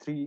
3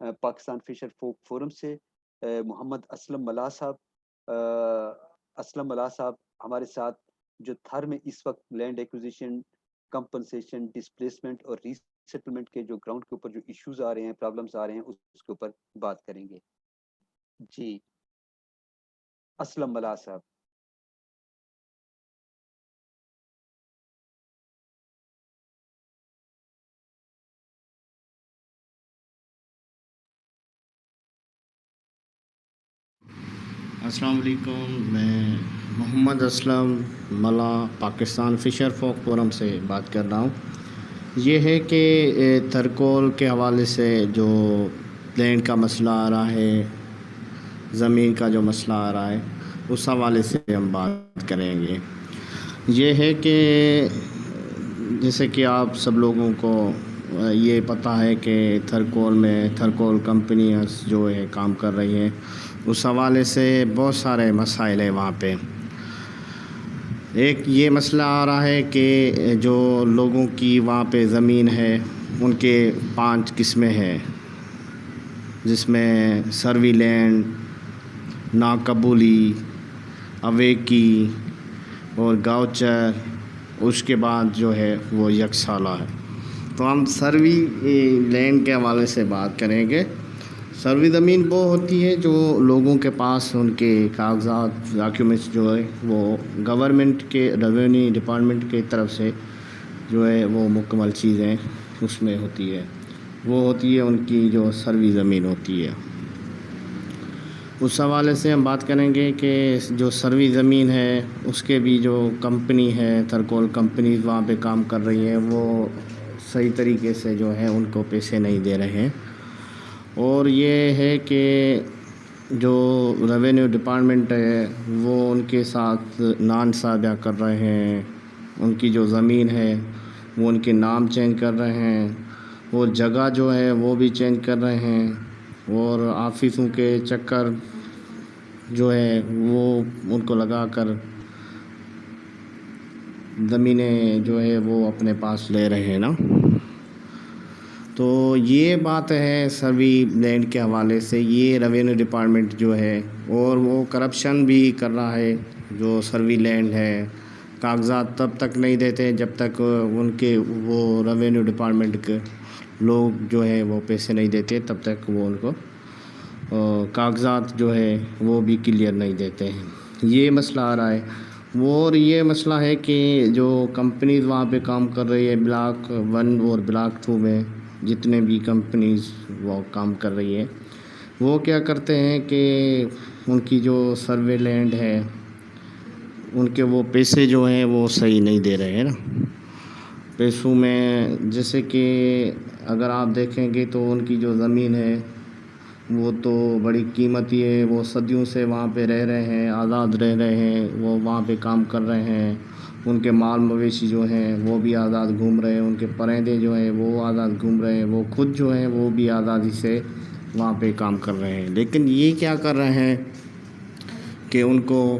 پاکستان فشر folk forum سے محمد اسلم ملا صاحب ہمارے ساتھ، جو تھر میں اس وقت لینڈ ایکوزیشن، کمپنسیشن، ڈسپلیسمنٹ اور ریسیٹلمنٹ کے جو گراؤنڈ کے اوپر جو ایشوز آ رہے ہیں، پرابلمس آ رہے ہیں، اس کے اوپر بات کریں گے. جی اسلم ملا صاحب. السلام علیکم، میں محمد اسلم ملا پاکستان فشر فوک فورم سے بات کر رہا ہوں. یہ ہے کہ تھرکول کے حوالے سے جو لینڈ کا مسئلہ آ رہا ہے، زمین کا جو مسئلہ آ رہا ہے، اس حوالے سے ہم بات کریں گے. یہ ہے کہ جیسے کہ آپ سب لوگوں کو یہ پتہ ہے کہ تھرکول کمپنیز جو ہے کام کر رہی ہیں، اس حوالے سے بہت سارے مسائل ہیں وہاں پہ. ایک یہ مسئلہ آ رہا ہے کہ جو لوگوں کی وہاں پہ زمین ہے، ان کے 5 قسمیں ہیں، جس میں سروی لینڈ، ناقبولی، اویکی اور گاؤچر، اس کے بعد جو ہے وہ یک سالہ ہے. تو ہم سروی لینڈ کے حوالے سے بات کریں گے. سروی زمین وہ ہوتی ہے جو لوگوں کے پاس ان کے کاغذات، ڈاکیومنٹس جو ہے وہ گورنمنٹ کے ریونیو ڈپارٹمنٹ کی طرف سے جو ہے وہ مکمل چیزیں اس میں ہوتی ہے، وہ ہوتی ہے ان کی جو سروی زمین ہوتی ہے. اس حوالے سے ہم بات کریں گے کہ جو سروی زمین ہے اس کے بھی جو کمپنی ہے، تھرکول کمپنیز وہاں پہ کام کر رہی ہیں، وہ صحیح طریقے سے جو ہے ان کو پیسے نہیں دے رہے ہیں. اور یہ ہے کہ جو ریونیو ڈپارٹمنٹ ہے وہ ان کے ساتھ ناانصافیاں کر رہے ہیں. ان کی جو زمین ہے وہ ان کے نام چینج کر رہے ہیں، اور جگہ جو ہے وہ بھی چینج کر رہے ہیں، اور آفسوں کے چکر جو ہے وہ ان کو لگا کر زمینیں جو ہے وہ اپنے پاس لے رہے ہیں نا. تو یہ بات ہے سروی لینڈ کے حوالے سے. یہ ریونیو ڈپارٹمنٹ جو ہے، اور وہ کرپشن بھی کر رہا ہے. جو سروی لینڈ ہے، کاغذات تب تک نہیں دیتے جب تک ان کے وہ ریونیو ڈپارٹمنٹ کے لوگ جو ہے وہ پیسے نہیں دیتے، تب تک وہ ان کو کاغذات جو ہے وہ بھی کلیئر نہیں دیتے ہیں. یہ مسئلہ آ رہا ہے. اور یہ مسئلہ ہے کہ جو کمپنیز وہاں پہ کام کر رہی ہے بلاک 1 اور بلاک 2 میں، جتنے بھی کمپنیز وہ کام کر رہی ہے، وہ کیا کرتے ہیں کہ ان کی جو سروے لینڈ ہے، ان کے وہ پیسے جو ہیں وہ صحیح نہیں دے رہے ہیں نا. پیسوں میں جیسے کہ اگر آپ دیکھیں گے تو ان کی جو زمین ہے وہ تو بڑی قیمتی ہے. وہ صدیوں سے وہاں پہ رہ رہے ہیں، آزاد رہ رہے ہیں، وہ وہاں پہ کام کر رہے ہیں. ان کے مال مویشی جو ہیں وہ بھی آزاد گھوم رہے ہیں، ان کے پرندے جو ہیں وہ آزاد گھوم رہے ہیں، وہ خود جو ہیں وہ بھی آزادی سے وہاں پہ کام کر رہے ہیں. لیکن یہ کیا کر رہے ہیں کہ ان کو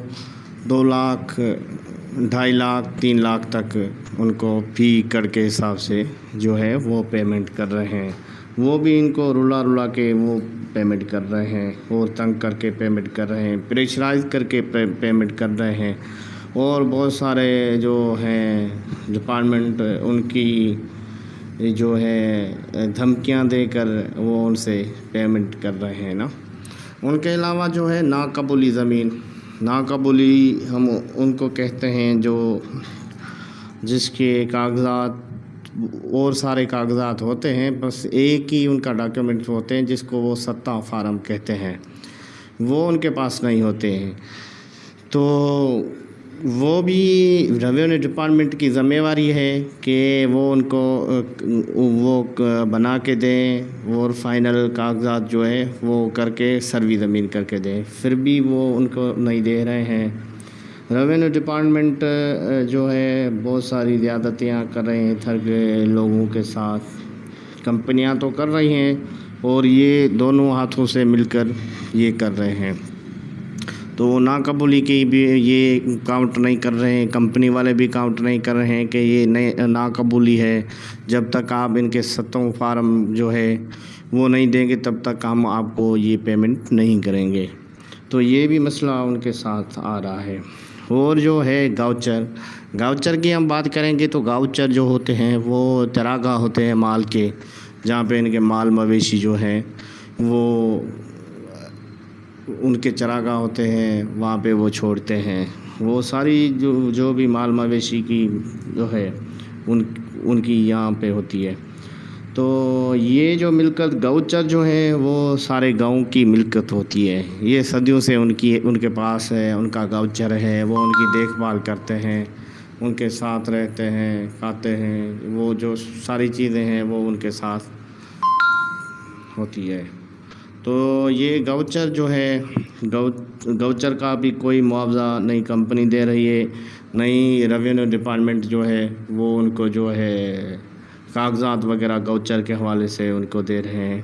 2 لاکھ، 2.5 لاکھ، 3 لاکھ تک ان کو فی کر کے حساب سے جو ہے وہ پیمنٹ کر رہے ہیں. وہ بھی ان کو رلا کے وہ پیمنٹ کر رہے ہیں، اور تنگ کر کے پیمنٹ کر رہے ہیں، پریشرائز کر کے پیمنٹ کر رہے ہیں. اور بہت سارے جو ہیں ڈپارٹمنٹ ان کی جو ہے دھمکیاں دے کر وہ ان سے پیمنٹ کر رہے ہیں نا. ان کے علاوہ جو ہے ناقبولی زمین، ناقبولی ہم ان کو کہتے ہیں جو جس کے کاغذات اور سارے کاغذات ہوتے ہیں، بس ایک ہی ان کا ڈاکیومنٹ ہوتے ہیں جس کو وہ سطح فارم کہتے ہیں، وہ ان کے پاس نہیں ہوتے ہیں. تو وہ بھی ریونیو ڈپارٹمنٹ کی ذمہ داری ہے کہ وہ ان کو وہ بنا کے دیں، اور فائنل کاغذات جو ہے وہ کر کے سروی زمین کر کے دیں. پھر بھی وہ ان کو نہیں دے رہے ہیں. ریونیو ڈپارٹمنٹ جو ہے بہت ساری زیادتیاں کر رہے ہیں لوگوں کے ساتھ. کمپنیاں تو کر رہی ہیں، اور یہ دونوں ہاتھوں سے مل کر یہ کر رہے ہیں. تو ناقبولی کی بھی یہ کاؤنٹ نہیں کر رہے ہیں، کمپنی والے بھی کاؤنٹ نہیں کر رہے ہیں کہ یہ ناقبولی ہے. جب تک آپ ان کے سطح فارم جو ہے وہ نہیں دیں گے تب تک ہم آپ کو یہ پیمنٹ نہیں کریں گے. تو یہ بھی مسئلہ ان کے ساتھ آ رہا ہے. اور جو ہے گاؤچر کی ہم بات کریں گے تو گاؤچر جو ہوتے ہیں وہ چراگاہ ہوتے ہیں مال کے، جہاں پہ ان کے مال مویشی جو ہیں وہ ان کے چراگاہ ہوتے ہیں، وہاں پہ وہ چھوڑتے ہیں. وہ ساری جو بھی مال مویشی کی جو ہے ان کی یہاں پہ ہوتی ہے. تو یہ جو ملکت گاؤچر جو ہے وہ سارے گاؤں کی ملکت ہوتی ہے. یہ صدیوں سے ان کے پاس ہے، ان کا گاؤچر ہے، وہ ان کی دیکھ بھال کرتے ہیں، ان کے ساتھ رہتے ہیں، کھاتے ہیں. وہ جو ساری چیزیں ہیں وہ ان کے ساتھ ہوتی ہے. تو یہ گاؤچر جو ہے گاؤچر کا بھی کوئی معاوضہ نئی کمپنی دے رہی ہے، نئی ریونیو ڈپارٹمنٹ جو ہے وہ ان کو جو ہے کاغذات وغیرہ گاؤچر کے حوالے سے ان کو دے رہے ہیں.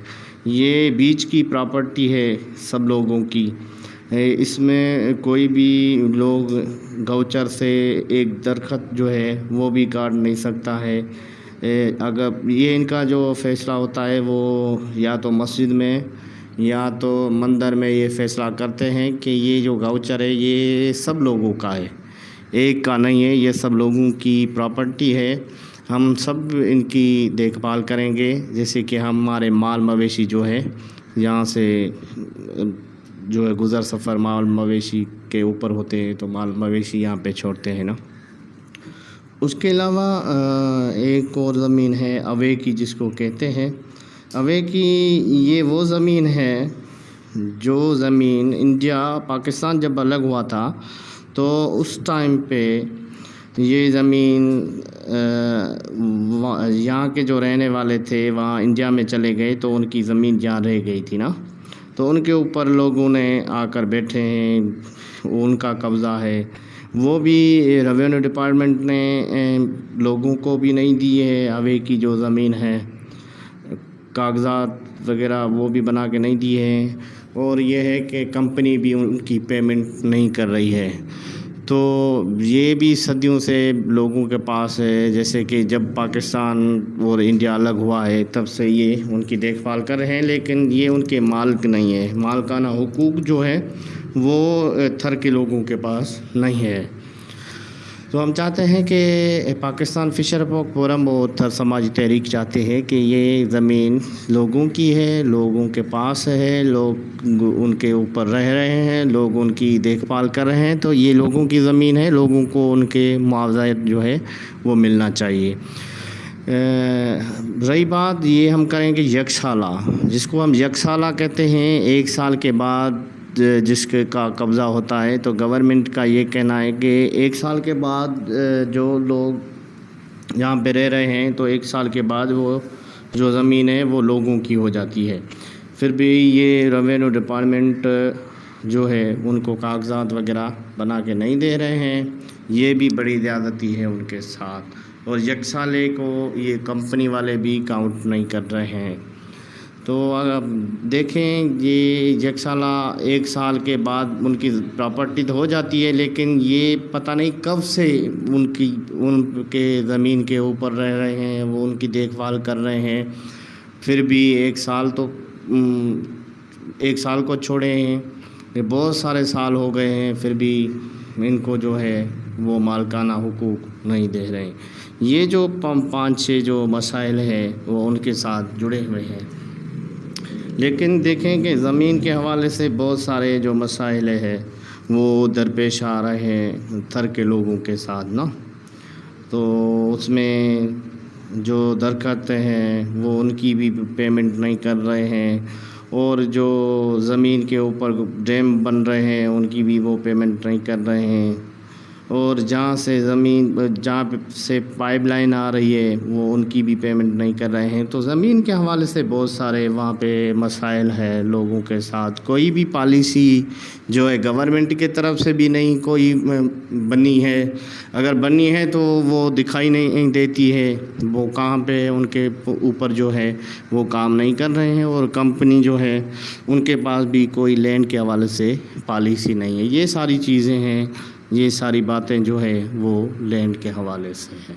یہ بیچ کی پراپرٹی ہے سب لوگوں کی. اس میں کوئی بھی لوگ گاؤچر سے ایک درخت جو ہے وہ بھی کاٹ نہیں سکتا ہے. اگر یہ ان کا جو فیصلہ ہوتا ہے وہ یا تو مسجد میں یا تو مندر میں یہ فیصلہ کرتے ہیں کہ یہ جو گاؤچر ہے یہ سب لوگوں کا ہے، ایک کا نہیں ہے، یہ سب لوگوں کی پراپرٹی ہے. ہم سب ان کی دیکھ بھال کریں گے، جیسے کہ ہمارے مال مویشی جو ہے یہاں سے جو ہے گزر سفر مال مویشی کے اوپر ہوتے ہیں تو مال مویشی یہاں پہ چھوڑتے ہیں نا. اس کے علاوہ ایک اور زمین ہے اوے کی، جس کو کہتے ہیں اوے کی. یہ وہ زمین ہے جو زمین انڈیا پاکستان جب الگ ہوا تھا تو اس ٹائم پہ یہ زمین یہاں کے جو رہنے والے تھے وہاں انڈیا میں چلے گئے تو ان کی زمین جہاں رہ گئی تھی نا، تو ان کے اوپر لوگوں نے آ کر بیٹھے ہیں، ان کا قبضہ ہے. وہ بھی ریونیو ڈپارٹمنٹ نے لوگوں کو بھی نہیں دی ہے. اوے کی جو زمین ہے کاغذات وغیرہ وہ بھی بنا کے نہیں دیے ہیں. اور یہ ہے کہ کمپنی بھی ان کی پیمنٹ نہیں کر رہی ہے. تو یہ بھی صدیوں سے لوگوں کے پاس ہے. جیسے کہ جب پاکستان اور انڈیا الگ ہوا ہے تب سے یہ ان کی دیکھ بھال کر رہے ہیں، لیکن یہ ان کے مالک نہیں ہے. مالکانہ حقوق جو ہے وہ تھر کے لوگوں کے پاس نہیں ہے. تو ہم چاہتے ہیں کہ پاکستان فشر فورم اور تھر سماجی تحریک چاہتے ہیں کہ یہ زمین لوگوں کی ہے، لوگوں کے پاس ہے، لوگ ان کے اوپر رہ رہے ہیں، لوگ ان کی دیکھ بھال کر رہے ہیں. تو یہ لوگوں کی زمین ہے، لوگوں کو ان کے معاوضہ جو ہے وہ ملنا چاہیے. رہی بات یہ ہم کریں گے یک سالہ، جس کو ہم یک سالہ کہتے ہیں. ایک سال کے بعد جس کا قبضہ ہوتا ہے، تو گورنمنٹ کا یہ کہنا ہے کہ ایک سال کے بعد جو لوگ یہاں پہ رہ رہے ہیں تو ایک سال کے بعد وہ جو زمین ہے وہ لوگوں کی ہو جاتی ہے. پھر بھی یہ ریونیو ڈپارٹمنٹ جو ہے ان کو کاغذات وغیرہ بنا کے نہیں دے رہے ہیں. یہ بھی بڑی زیادتی ہے ان کے ساتھ. اور یک سالے کو یہ کمپنی والے بھی کاؤنٹ نہیں کر رہے ہیں. تو اگر دیکھیں یہ یک سالہ ایک سال کے بعد ان کی پراپرٹی تو ہو جاتی ہے، لیکن یہ پتہ نہیں کب سے ان کے زمین کے اوپر رہ رہے ہیں، وہ ان کی دیکھ بھال کر رہے ہیں. پھر بھی ایک سال کو چھوڑے ہیں، یہ بہت سارے سال ہو گئے ہیں، پھر بھی ان کو جو ہے وہ مالکانہ حقوق نہیں دے رہے ہیں. یہ جو 5-6 جو مسائل ہیں وہ ان کے ساتھ جڑے ہوئے ہیں. لیکن دیکھیں کہ زمین کے حوالے سے بہت سارے جو مسائل ہیں وہ درپیش آ رہے ہیں تھر کے لوگوں کے ساتھ نا. تو اس میں جو درخت ہیں وہ ان کی بھی پیمنٹ نہیں کر رہے ہیں، اور جو زمین کے اوپر ڈیم بن رہے ہیں ان کی بھی وہ پیمنٹ نہیں کر رہے ہیں. اور جہاں سے پائپ لائن آ رہی ہے وہ ان کی بھی پیمنٹ نہیں کر رہے ہیں. تو زمین کے حوالے سے بہت سارے وہاں پہ مسائل ہیں لوگوں کے ساتھ. کوئی بھی پالیسی جو ہے گورنمنٹ کی طرف سے بھی نہیں کوئی بنی ہے. اگر بنی ہے تو وہ دکھائی نہیں دیتی ہے، وہ کہاں پہ ان کے اوپر جو ہے وہ کام نہیں کر رہے ہیں. اور کمپنی جو ہے ان کے پاس بھی کوئی لینڈ کے حوالے سے پالیسی نہیں ہے. یہ ساری چیزیں ہیں، یہ ساری باتیں جو ہے وہ لینڈ کے حوالے سے ہیں.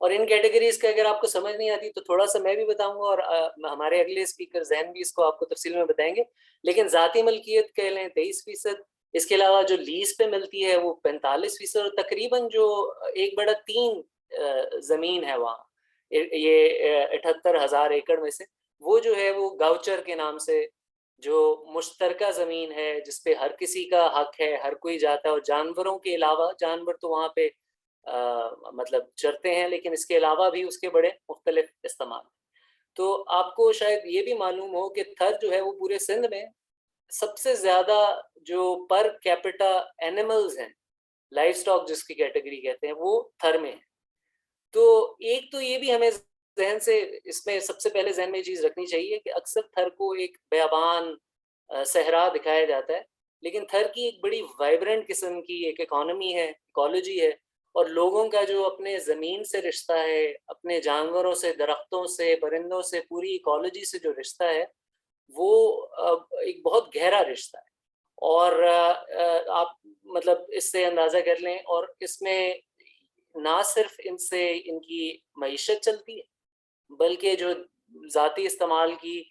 اور ان کیٹیگریز کا اگر آپ کو سمجھ نہیں آتی تو تھوڑا سا میں بھی بتاؤں گا، اور ہمارے اگلے اسپیکر ذہن بھی اس کو آپ کو تفصیل میں بتائیں گے. لیکن ذاتی ملکیت کہہ لیں 23%، اس کے علاوہ جو لیز پہ ملتی ہے وہ 45%، اور تقریباً جو 1/3 زمین ہے وہاں، یہ 78,000 ایکڑ میں سے، وہ جو ہے وہ گاؤچر کے نام سے جو مشترکہ زمین ہے، جس پہ ہر کسی کا حق ہے، ہر کوئی جاتا ہے، اور جانوروں کے علاوہ، جانور تو وہاں پہ مطلب چرتے ہیں، لیکن اس کے علاوہ بھی اس کے بڑے مختلف استعمال. تو آپ کو شاید یہ بھی معلوم ہو کہ تھر جو ہے وہ پورے سندھ میں سب سے زیادہ جو پر کیپٹا اینیملز ہیں، لائف سٹاک جس کی کیٹیگری کہتے ہیں، وہ تھر میں ہے. تو ایک تو یہ بھی ہمیں ذہن سے، اس میں سب سے پہلے ذہن میں یہ چیز رکھنی چاہیے کہ اکثر تھر کو ایک بیابان صحرا دکھایا جاتا ہے، لیکن تھر کی ایک بڑی وائبرنٹ قسم کی ایک اکانومی ہے، ایکالوجی ہے، اور لوگوں کا جو اپنے زمین سے رشتہ ہے، اپنے جانوروں سے، درختوں سے، پرندوں سے، پوری ایکالوجی سے جو رشتہ ہے، وہ ایک بہت گہرا رشتہ ہے. اور آپ مطلب اس سے اندازہ کر لیں، اور اس میں نہ صرف ان سے ان کی معیشت چلتی ہے، بلکہ جو ذاتی استعمال کی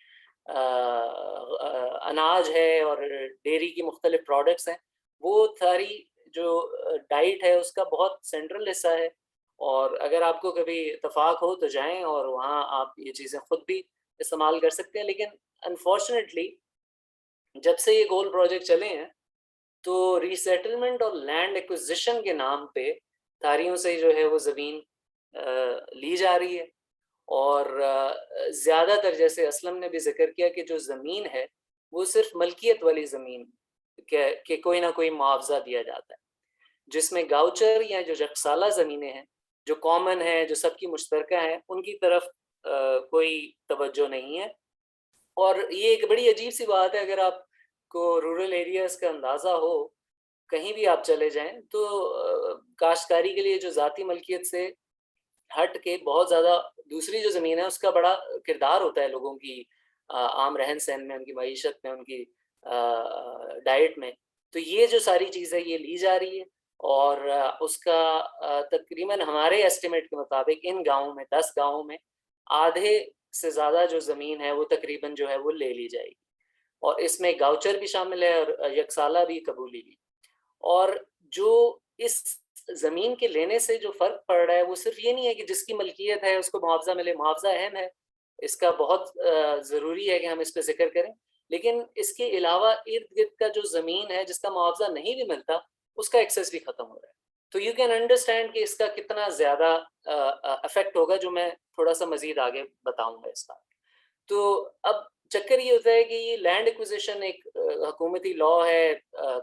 اناج ہے اور ڈیری کی مختلف پروڈکٹس ہیں، وہ ساری جو ڈائٹ ہے اس کا بہت سینٹرل حصہ ہے. اور اگر آپ کو کبھی اتفاق ہو تو جائیں، اور وہاں آپ یہ چیزیں خود بھی استعمال کر سکتے ہیں. لیکن انفارچونیٹلی جب سے یہ گول پروجیکٹ چلے ہیں تو ریسیٹلمنٹ اور لینڈ ایکوزیشن کے نام پہ تاریوں سے جو ہے وہ زمین لی جا رہی ہے. اور زیادہ تر، جیسے اسلم نے بھی ذکر کیا، کہ جو زمین ہے وہ صرف ملکیت والی زمین کہ کوئی نہ کوئی معاوضہ دیا جاتا ہے، جس میں گاؤچر یا جو یکسالہ زمینیں ہیں، جو کامن ہیں، جو سب کی مشترکہ ہیں، ان کی طرف کوئی توجہ نہیں ہے. اور یہ ایک بڑی عجیب سی بات ہے. اگر آپ کو رورل ایریاز کا اندازہ ہو، کہیں بھی آپ چلے جائیں، تو کاشتکاری کے لیے جو ذاتی ملکیت سے ہٹ کے بہت زیادہ دوسری جو زمین ہے اس کا بڑا کردار ہوتا ہے لوگوں کی عام رہن سہن میں، ان کی معیشت میں، ان کی ڈائٹ میں. تو یہ جو ساری چیزیں یہ لی جا رہی ہے، اور اس کا تقریباً ہمارے ایسٹیمیٹ کے مطابق ان گاؤں میں 10 گاؤں میں آدھے سے زیادہ جو زمین ہے وہ تقریباً جو ہے وہ لے لی جائے گی. اور اس میں گاؤچر بھی شامل ہے اور یکسالہ بھی قبولی بھی. اور جو اس زمین کے لینے سے جو فرق پڑ رہا ہے وہ صرف یہ نہیں ہے کہ جس کی ملکیت ہے اس کو معاوضہ ملے. معاوضہ اہم ہے، اس کا بہت ضروری ہے کہ ہم اس پہ ذکر کریں، لیکن اس کے علاوہ ارد گرد کا جو زمین ہے جس کا معاوضہ نہیں بھی ملتا، اس کا ایکسیس بھی ختم ہو رہا ہے. تو یو کین انڈرسٹینڈ کہ اس کا کتنا زیادہ افیکٹ ہوگا، جو میں تھوڑا سا مزید آگے بتاؤں گا اس کا. تو اب چکر یہ ہوتا ہے کہ یہ لینڈ ایکوزیشن ایک حکومتی لا ہے،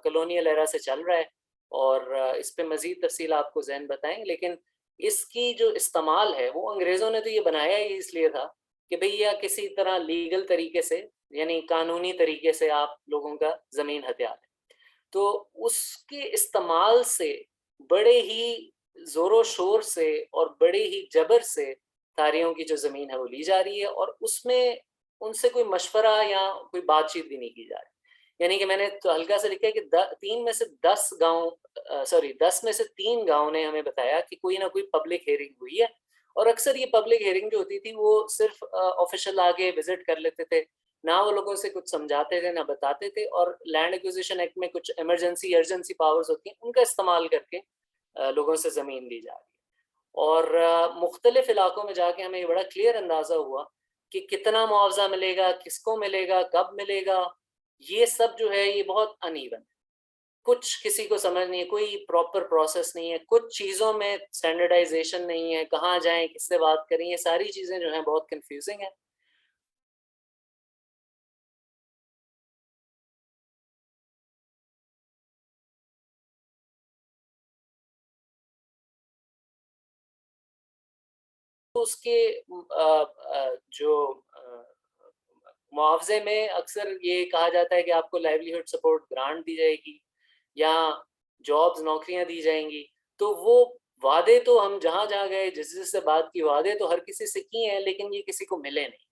کلونیل ایرا سے چل رہا ہے، اور اس پہ مزید تفصیل آپ کو ذہن بتائیں. لیکن اس کی جو استعمال ہے وہ انگریزوں نے تو یہ بنایا ہی اس لیے تھا کہ بھئی کسی طرح لیگل طریقے سے، یعنی قانونی طریقے سے آپ لوگوں کا زمین ہتھیار ہے. تو اس کے استعمال سے بڑے ہی زور و شور سے اور بڑے ہی جبر سے تاریوں کی جو زمین ہے وہ لی جا رہی ہے، اور اس میں ان سے کوئی مشورہ یا کوئی بات چیت بھی نہیں کی جا رہی. یعنی کہ میں نے تو ہلکا سے لکھا ہے کہ 10 میں سے 3 گاؤں نے ہمیں بتایا کہ کوئی نہ کوئی پبلک ہیئرنگ ہوئی ہے. اور اکثر یہ پبلک ہیئرنگ جو ہوتی تھی وہ صرف آفیشل آگے وزٹ کر لیتے تھے، نہ وہ لوگوں سے کچھ سمجھاتے تھے، نہ بتاتے تھے. اور لینڈ ایکوزیشن ایکٹ میں کچھ ارجنسی پاورز ہوتی ہیں، ان کا استعمال کر کے لوگوں سے زمین لی جا رہی ہے. اور مختلف علاقوں میں جا کے ہمیں یہ بڑا کلیئر اندازہ ہوا کہ کتنا معاوضہ ملے گا، کس کو ملے گا، کب ملے گا. یہ سب جو ہے یہ بہت ان ایون ہے. کچھ کسی کو سمجھ نہیں ہے، کوئی پراپر پروسیس نہیں ہے، کچھ چیزوں میں اسٹینڈرڈائزیشن نہیں ہے، کہاں جائیں، کس سے بات کریں، یہ ساری چیزیں جو ہیں بہت کنفیوزنگ ہیں. تو اس کے جو معاوضے میں اکثر یہ کہا جاتا ہے کہ آپ کو لائیولیہڈ سپورٹ گرانٹ دی جائے گی یا جابز، نوکریاں دی جائیں گی. تو وہ وعدے تو ہم جہاں جہاں گئے، جس جس سے بات کی، وعدے تو ہر کسی سے کی ہیں، لیکن یہ کسی کو ملے نہیں.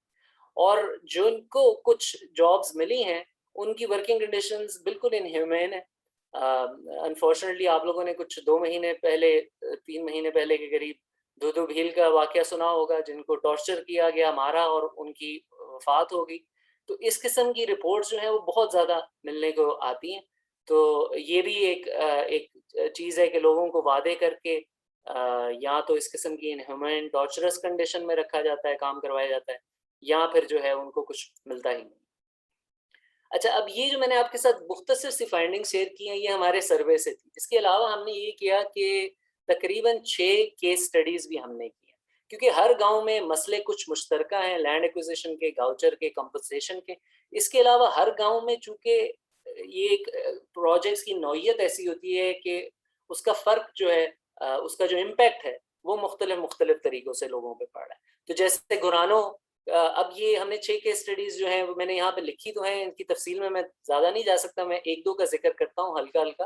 اور جن کو کچھ جابز ملی ہیں ان کی ورکنگ کنڈیشنز بالکل انہیومین ہیں. انفارچونیٹلی آپ لوگوں نے کچھ 2 مہینے پہلے، 3 مہینے پہلے کے قریب دودو بھیل کا واقعہ سنا ہوگا، جن کو ٹارچر کیا گیا، مارا اور ان کی وفات ہو گئی. تو اس قسم کی رپورٹس جو ہیں وہ بہت زیادہ ملنے کو آتی ہیں. تو یہ بھی ایک چیز ہے کہ لوگوں کو وعدے کر کے یا تو اس قسم کی انہیومن ٹارچرس کنڈیشن میں رکھا جاتا ہے، کام کروایا جاتا ہے، یا پھر جو ہے ان کو کچھ ملتا ہی نہیں. اچھا، اب یہ جو میں نے آپ کے ساتھ مختصر سی فائنڈنگ شیئر کی ہیں، یہ ہمارے سروے سے تھی. اس کے علاوہ ہم نے یہ کیا کہ تقریباً 6 کیس سٹڈیز بھی ہم نے کی ہیں، کیونکہ ہر گاؤں میں مسئلے کچھ مشترکہ ہیں، لینڈ ایکوزیشن کے، گاؤچر کے، کمپنسیشن کے. اس کے علاوہ ہر گاؤں میں چونکہ یہ ایک پروجیکٹس کی نوعیت ایسی ہوتی ہے کہ اس کا فرق جو ہے، اس کا جو امپیکٹ ہے وہ مختلف طریقوں سے لوگوں پہ پڑ رہا ہے. تو جیسے گورانو، اب یہ ہم نے 6 کیس سٹڈیز جو ہیں وہ میں نے یہاں پہ لکھی تو ہیں، ان کی تفصیل میں زیادہ نہیں جا سکتا، میں ایک دو کا ذکر کرتا ہوں ہلکا ہلکا.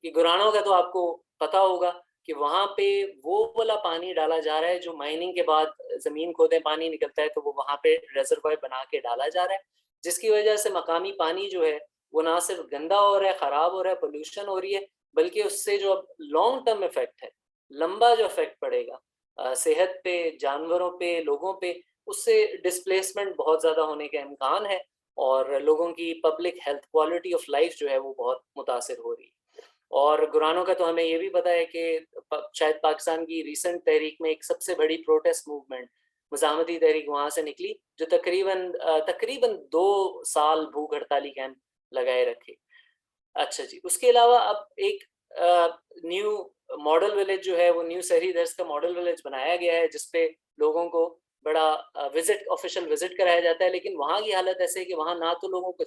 کہ گورانو کا تو آپ کو پتا ہوگا کہ وہاں پہ وہ والا پانی ڈالا جا رہا ہے جو مائننگ کے بعد زمین کھودیں پانی نکلتا ہے، تو وہ وہاں پہ ریزروائر بنا کے ڈالا جا رہا ہے، جس کی وجہ سے مقامی پانی جو ہے وہ نہ صرف گندا ہو رہا ہے، خراب ہو رہا ہے، پولوشن ہو رہی ہے، بلکہ اس سے جو اب لانگ ٹرم افیکٹ ہے، لمبا جو افیکٹ پڑے گا صحت پہ، جانوروں پہ، لوگوں پہ، اس سے ڈسپلیسمنٹ بہت زیادہ ہونے کا امکان ہے، اور لوگوں کی public health, quality of life جو ہے وہ بہت متاثر ہو رہی ہے. اور گورانو کا تو ہمیں یہ بھی پتا ہے کہ شاید پاکستان کی ریسنٹ تحریک میں ایک سب سے بڑی پروٹیسٹ موومنٹ، مزاحمتی تحریک وہاں سے نکلی، جو تقریباً 2 سال بھوک ہڑتالی کیمپ لگائے رکھے. اچھا جی، اس کے علاوہ اب ایک نیو ماڈل ولیج جو ہے وہ نیو سہری درس کا ماڈل ولیج بنایا گیا ہے، جس پہ لوگوں کو بڑا آفیشیل وزٹ کرایا جاتا ہے. لیکن وہاں کی حالت ایسے ہے کہ وہاں نہ تو لوگوں کو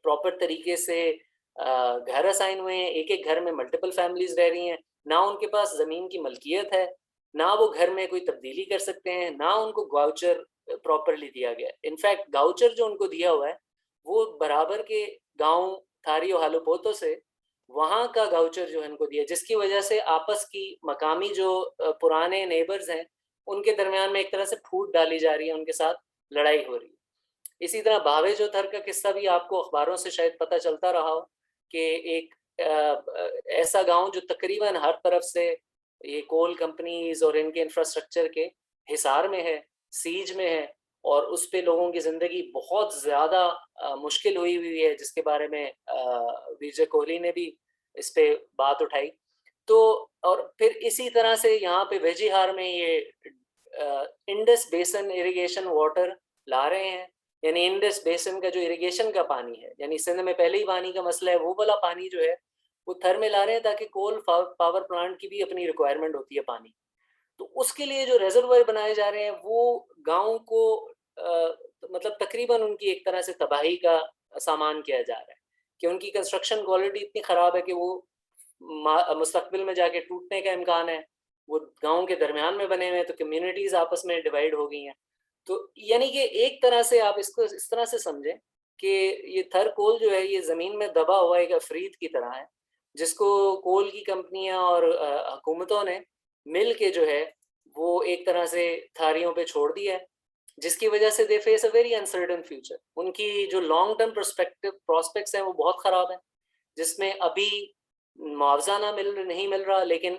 پراپر طریقے سے گھر اسائن ہوئے ہیں، ایک ایک گھر میں ملٹیپل فیملیز رہ رہی ہیں، نہ ان کے پاس زمین کی ملکیت ہے، نہ وہ گھر میں کوئی تبدیلی کر سکتے ہیں، نہ ان کو گاؤچر پراپرلی دیا گیا. انفیکٹ گاؤچر جو ان کو دیا ہوا ہے وہ برابر کے گاؤں تھاری و ہالوپوتو سے وہاں کا گاؤچر جو ہے ان کو دیا، جس کی وجہ سے آپس کی مقامی جو پرانے نیبرز ہیں ان کے درمیان میں ایک طرح سے پھوٹ ڈالی جا رہی ہے، ان کے ساتھ لڑائی ہو رہی ہے. اسی طرح بھاوے جو تھر کا قصہ بھی آپ کو اخباروں سے شاید پتہ چلتا رہا ہو، کہ ایک ایسا گاؤں جو تقریباً ہر طرف سے یہ کول کمپنیز اور ان کے انفراسٹرکچر کے حصار میں ہے، سیج میں ہے، اور اس پہ لوگوں کی زندگی بہت زیادہ مشکل ہوئی ہے، جس کے بارے میں ویجے کوہلی نے بھی اس پہ بات اٹھائی. تو اور پھر اسی طرح سے یہاں پہ ویجی ہار میں یہ انڈس بیسن اریگیشن واٹر لا رہے ہیں، یعنی انڈس بیسن کا جو اریگیشن کا پانی ہے، یعنی سندھ میں پہلے ہی پانی کا مسئلہ ہے، وہ والا پانی جو ہے وہ تھر میں لا رہے ہیں، تاکہ کول پاور پلانٹ کی بھی اپنی ریکوائرمنٹ ہوتی ہے پانی. تو اس کے لیے جو ریزروائر بنائے جا رہے ہیں وہ گاؤں کو مطلب تقریباً ان کی ایک طرح سے تباہی کا سامان کیا جا رہا ہے، کہ ان کی کنسٹرکشن کوالٹی اتنی خراب ہے کہ وہ مستقبل میں جا کے ٹوٹنے کا امکان ہے. وہ گاؤں کے درمیان میں بنے ہوئے ہیں، تو کمیونٹیز آپس میں ڈیوائڈ ہو گئی ہیں. تو یعنی کہ ایک طرح سے آپ اس کو اس طرح سے سمجھیں کہ یہ تھر کول جو ہے یہ زمین میں دبا ہوا ایک عفریت کی طرح ہے، جس کو کول کی کمپنیاں اور حکومتوں نے مل کے جو ہے وہ ایک طرح سے تھاریوں پہ چھوڑ دیا ہے، جس کی وجہ سے they face a very uncertain future. ان کی جو لانگ ٹرم پراسپیکٹس ہیں وہ بہت خراب ہیں، جس میں ابھی معاوضہ نہیں مل رہا، لیکن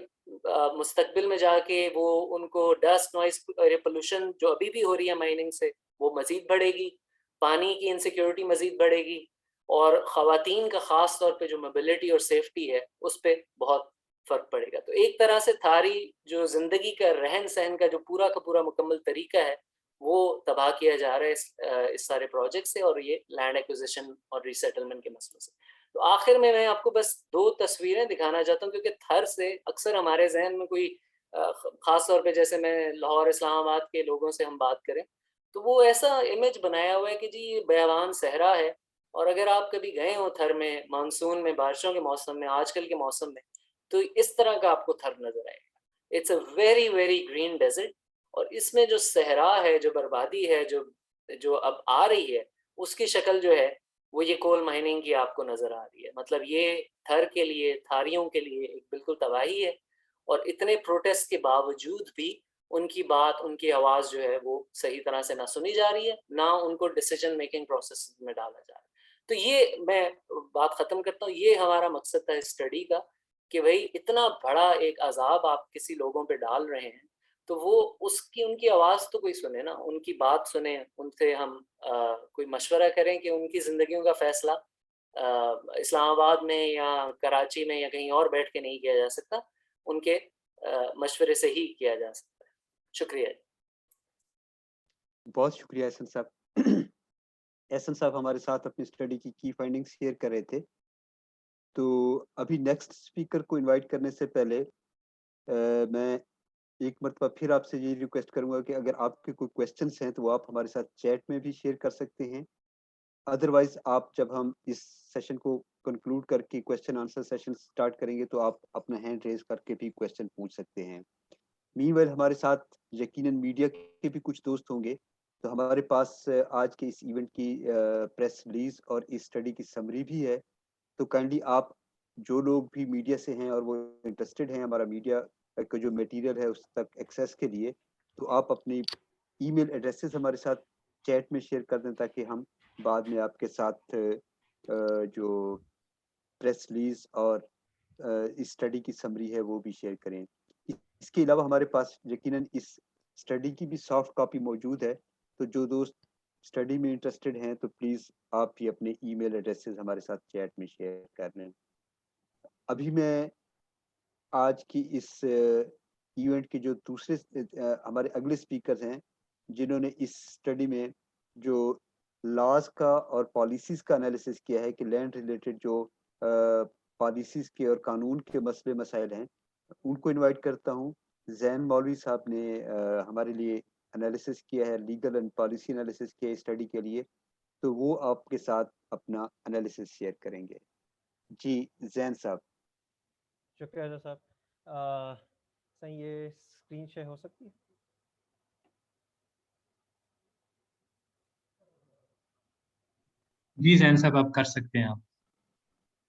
مستقبل میں جا کے وہ ان کو ڈسٹ، نوائز، پولوشن جو ابھی بھی ہو رہی ہے مائننگ سے وہ مزید بڑھے گی، پانی کی انسیکیورٹی مزید بڑھے گی، اور خواتین کا خاص طور پہ جو موبلٹی اور سیفٹی ہے اس پہ بہت فرق پڑے گا. تو ایک طرح سے تھاری جو زندگی کا رہن سہن کا جو پورا کا پورا مکمل طریقہ ہے وہ تباہ کیا جا رہا ہے اس سارے پروجیکٹ سے، اور یہ لینڈ ایکوزیشن اور ریسیٹلمنٹ کے مسئلوں سے. تو آخر میں آپ کو بس 2 تصویریں دکھانا چاہتا ہوں، کیونکہ تھر سے اکثر ہمارے ذہن میں کوئی خاص طور پہ جیسے میں لاہور اسلام آباد کے لوگوں سے ہم بات کریں تو وہ ایسا امیج بنایا ہوا ہے کہ جی یہ بیابان صحرا ہے. اور اگر آپ کبھی گئے ہوں تھر میں مانسون میں، بارشوں کے موسم میں، آج کل کے موسم میں، تو اس طرح کا آپ کو تھر نظر آئے گا. It's a very very green desert, اور اس میں جو صحرا ہے، جو بربادی ہے، جو اب آ رہی ہے، اس کی شکل جو ہے وہ یہ کول مائننگ کی آپ کو نظر آ رہی ہے. مطلب یہ تھر کے لیے، تھاریوں کے لیے ایک بالکل تباہی ہے، اور اتنے پروٹیسٹ کے باوجود بھی ان کی بات، ان کی آواز جو ہے وہ صحیح طرح سے نہ سنی جا رہی ہے، نہ ان کو ڈیسیجن میکنگ پروسیس میں ڈالا جا رہا ہے. تو یہ میں بات ختم کرتا ہوں، یہ ہمارا مقصد تھا اسٹڈی کا، کہ بھئی اتنا بڑا ایک عذاب آپ کسی لوگوں پہ ڈال رہے ہیں، تو وہ ان کی آواز تو کوئی سنے نا, ان کی بات سنیں, ان سے ہم کوئی مشورہ کریں کہ ان کی زندگیوں کا فیصلہ اسلام آباد میں یا کراچی میں یا کہیں اور بیٹھ کے نہیں کیا جا سکتا, ان کے مشورے سے ہی کیا جا سکتا ہے. شکریہ. بہت شکریہ احسن صاحب. احسن صاحب ہمارے ساتھ اپنی اسٹڈی کی فائنڈنگ شیئر کر رہے تھے. تو ابھی نیکسٹ اسپیکر کو انوائٹ کرنے سے پہلے میں ایک مرتبہ پھر آپ سے یہ ریکویسٹ کروں گا کہ اگر آپ کے کوئی کویسچنس ہیں تو وہ آپ ہمارے ساتھ چیٹ میں بھی شیئر کر سکتے ہیں. ادروائز آپ جب ہم اس سیشن کو کنکلوڈ کر کے کویسچن آنسر سیشن سٹارٹ کریں گے تو آپ اپنا ہینڈ ریز کر کے بھی کویسچن پوچھ سکتے ہیں. مین ویل ہمارے ساتھ یقیناً میڈیا کے بھی کچھ دوست ہوں گے, تو ہمارے پاس آج کے اس ایونٹ کی پریس ریلیز اور اس اسٹڈی کی سمری بھی ہے. تو کائنڈلی آپ جو لوگ بھی میڈیا سے ہیں اور وہ انٹرسٹڈ ہیں ہمارا میڈیا کا جو میٹیریل ہے اس تک ایکسیس کے لیے, تو آپ اپنی ای میل ایڈریسز ہمارے ساتھ چیٹ میں شیئر کر دیں تاکہ ہم بعد میں آپ کے ساتھ جو پریس ریلیز اور اس اسٹڈی کی سمری ہے وہ بھی شیئر کریں. اس کے علاوہ ہمارے پاس یقیناً اس اسٹڈی کی بھی سافٹ کاپی موجود ہے, تو جو دوست اسٹڈی میں انٹرسٹڈ ہیں تو پلیز آپ بھی اپنے ای میل ایڈریسز ہمارے ساتھ چیٹ میں شیئر کر لیں. ابھی میں آج کی اس ایونٹ کے جو دوسرے ہمارے اگلے اسپیکرز ہیں جنہوں نے اس اسٹڈی میں جو لاز کا اور پالیسیز کا انالیسس کیا ہے کہ لینڈ ریلیٹڈ جو پالیسیز کے اور قانون کے مسئلے مسائل ہیں, ان کو انوائٹ کرتا ہوں. زین مولوی صاحب نے ہمارے لیے انالیسس کیا ہے, لیگل اینڈ پالیسی انالیسس کیا ہے اسٹڈی کے لیے, تو وہ آپ کے ساتھ اپنا انالیسس شیئر کریں گے. جی زین صاحب. شکریہ حضرت صاحب. صحیح, یہ اسکرین شیئر ہو سکتی ہے؟ جی زین صاحب آپ کر سکتے ہیں. آپ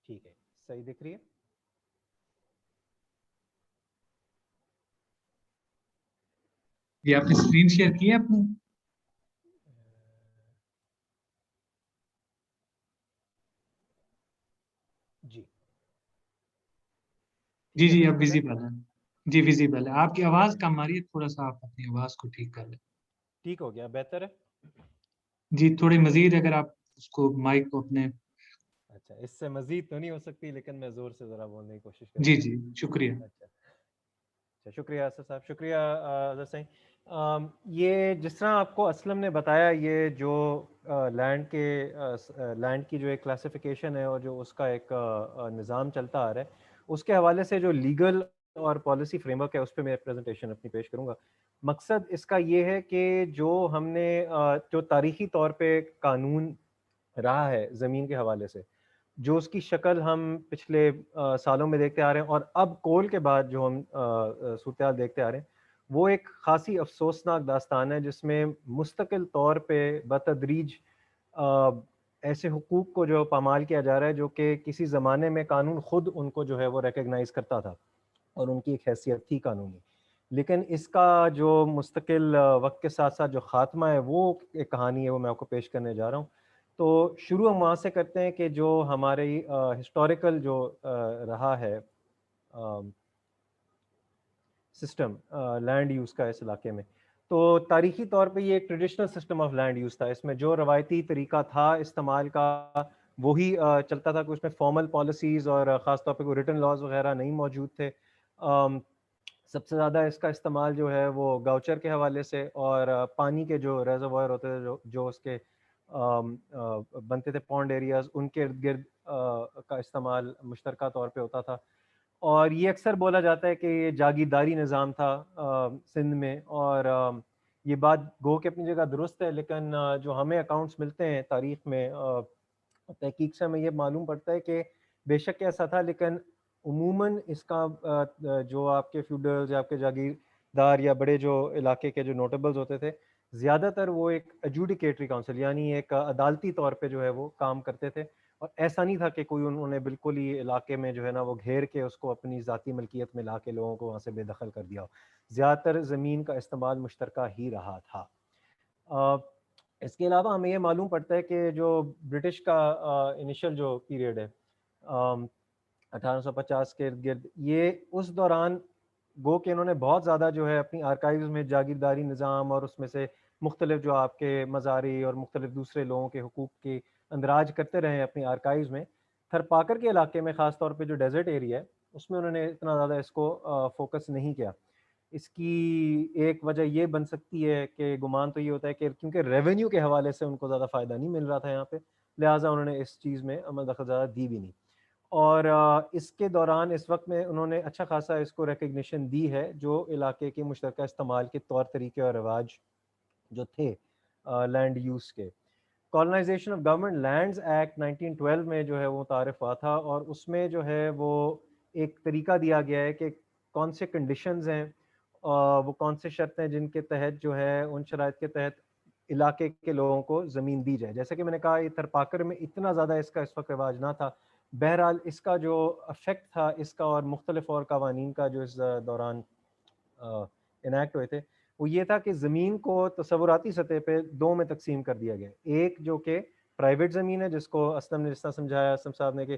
ٹھیک ہے, صحیح دکھ رہی ہے؟ یہ آپ نے اسکرین شیئر کی ہے اپنی؟ جی جی جی اب ویزیبل ہے. جی ویزیبل ہے. آپ کی آواز کم آ رہی ہے, تھوڑا سا آپ اپنی آواز کو ٹھیک کر لیں. ٹھیک ہو گیا, بہتر ہے. جی تھوڑی مزید اگر آپ اس کو مائک کو اپنے. اچھا, اس سے مزید تو نہیں ہو سکتی لیکن میں زور سے ذرا بولنے کی کوشش کروں. جی جی شکریہ. اچھا شکریہ اسد صاحب, شکریہ اظہر صحیح. یہ جس طرح آپ کو اسلم نے بتایا, یہ جو لینڈ کی جو ایک کلاسیفیکیشن ہے اور جو اس کا ایک نظام چلتا آ رہا ہے, اس کے حوالے سے جو لیگل اور پالیسی فریم ورک ہے اس پہ میں پریزنٹیشن اپنی پیش کروں گا. مقصد اس کا یہ ہے کہ جو ہم نے جو تاریخی طور پہ قانون رہا ہے زمین کے حوالے سے, جو اس کی شکل ہم پچھلے سالوں میں دیکھتے آ رہے ہیں اور اب کول کے بعد جو ہم صورتحال دیکھتے آ رہے ہیں, وہ ایک خاصی افسوسناک داستان ہے جس میں مستقل طور پہ بتدریج ایسے حقوق کو جو پامال کیا جا رہا ہے جو کہ کسی زمانے میں قانون خود ان کو جو ہے وہ ریکگنائز کرتا تھا اور ان کی ایک حیثیت تھی قانونی, لیکن اس کا جو مستقل وقت کے ساتھ ساتھ جو خاتمہ ہے وہ ایک کہانی ہے, وہ میں آپ کو پیش کرنے جا رہا ہوں. تو شروع ہم وہاں سے کرتے ہیں کہ جو ہمارے ہسٹوریکل جو رہا ہے سسٹم لینڈ یوز کا اس علاقے میں, تو تاریخی طور پہ یہ ایک traditional system of land use تھا. اس میں جو روایتی طریقہ تھا استعمال کا وہی چلتا تھا, کہ اس میں فارمل پالیسیز اور خاص طور پہ کوئی ریٹن لاز وغیرہ نہیں موجود تھے. سب سے زیادہ اس کا استعمال جو ہے وہ گاؤچر کے حوالے سے اور پانی کے جو ریزروائر ہوتے تھے جو اس کے بنتے تھے پونڈ ایریاز, ان کے ارد گرد کا استعمال مشترکہ طور پہ ہوتا تھا. اور یہ اکثر بولا جاتا ہے کہ یہ جاگیرداری نظام تھا سندھ میں, اور یہ بات گو کہ اپنی جگہ درست ہے, لیکن جو ہمیں اکاؤنٹس ملتے ہیں تاریخ میں تحقیق سے ہمیں یہ معلوم پڑتا ہے کہ بے شک ایسا تھا, لیکن عموماً اس کا جو آپ کے فیوڈلز یا آپ کے جاگیردار یا بڑے جو علاقے کے جو نوٹیبلز ہوتے تھے, زیادہ تر وہ ایک ایڈجوڈیکیٹری کاؤنسل یعنی ایک عدالتی طور پہ جو ہے وہ کام کرتے تھے. اور ایسا نہیں تھا کہ کوئی انہوں نے بالکل ہی علاقے میں جو ہے نا وہ گھیر کے اس کو اپنی ذاتی ملکیت میں لا کے لوگوں کو وہاں سے بے دخل کر دیا ہو. زیادہ تر زمین کا استعمال مشترکہ ہی رہا تھا. اس کے علاوہ ہمیں یہ معلوم پڑتا ہے کہ جو برٹش کا انیشل جو پیریڈ ہے 1850 کے ارد گرد, یہ اس دوران گو کہ انہوں نے بہت زیادہ جو ہے اپنی آرکائیوز میں جاگیرداری نظام اور اس میں سے مختلف جو آپ کے مزاری اور مختلف دوسرے لوگوں کے حقوق کی اندراج کرتے رہے ہیں اپنی آرکائیوز میں. تھرپاکر کے علاقے میں خاص طور پہ جو ڈیزرٹ ایریا ہے اس میں انہوں نے اتنا زیادہ اس کو فوکس نہیں کیا. اس کی ایک وجہ یہ بن سکتی ہے کہ گمان تو یہ ہوتا ہے کہ کیونکہ ریونیو کے حوالے سے ان کو زیادہ فائدہ نہیں مل رہا تھا یہاں پہ, لہٰذا انہوں نے اس چیز میں عمل دخل زیادہ دی بھی نہیں. اور اس کے دوران اس وقت میں انہوں نے اچھا خاصا اس کو ریکگنیشن دی ہے جو علاقے کے مشترکہ استعمال کے طور طریقے اور رواج جو تھے لینڈ یوز کے. Colonization of government lands act 1912 میں جو ہے وہ متعارف ہوا تھا, اور اس میں جو ہے وہ ایک طریقہ دیا گیا ہے کہ کون سے کنڈیشنز ہیں, وہ کون سے شرطیں جن کے تحت جو ہے ان شرائط کے تحت علاقے کے لوگوں کو زمین دی جائے. جیسے کہ میں نے کہا یہ تھرپاکر میں اتنا زیادہ اس کا اس وقت رواج نہ تھا, بہرحال اس کا جو افیکٹ تھا اس کا اور مختلف اور قوانین کا جو اس دوران انیکٹ ہوئے تھے وہ یہ تھا کہ زمین کو تصوراتی سطح پہ دو میں تقسیم کر دیا گیا. ایک جو کہ پرائیویٹ زمین ہے جس کو اسلم نے جس طرح سمجھایا اسلم صاحب نے کہ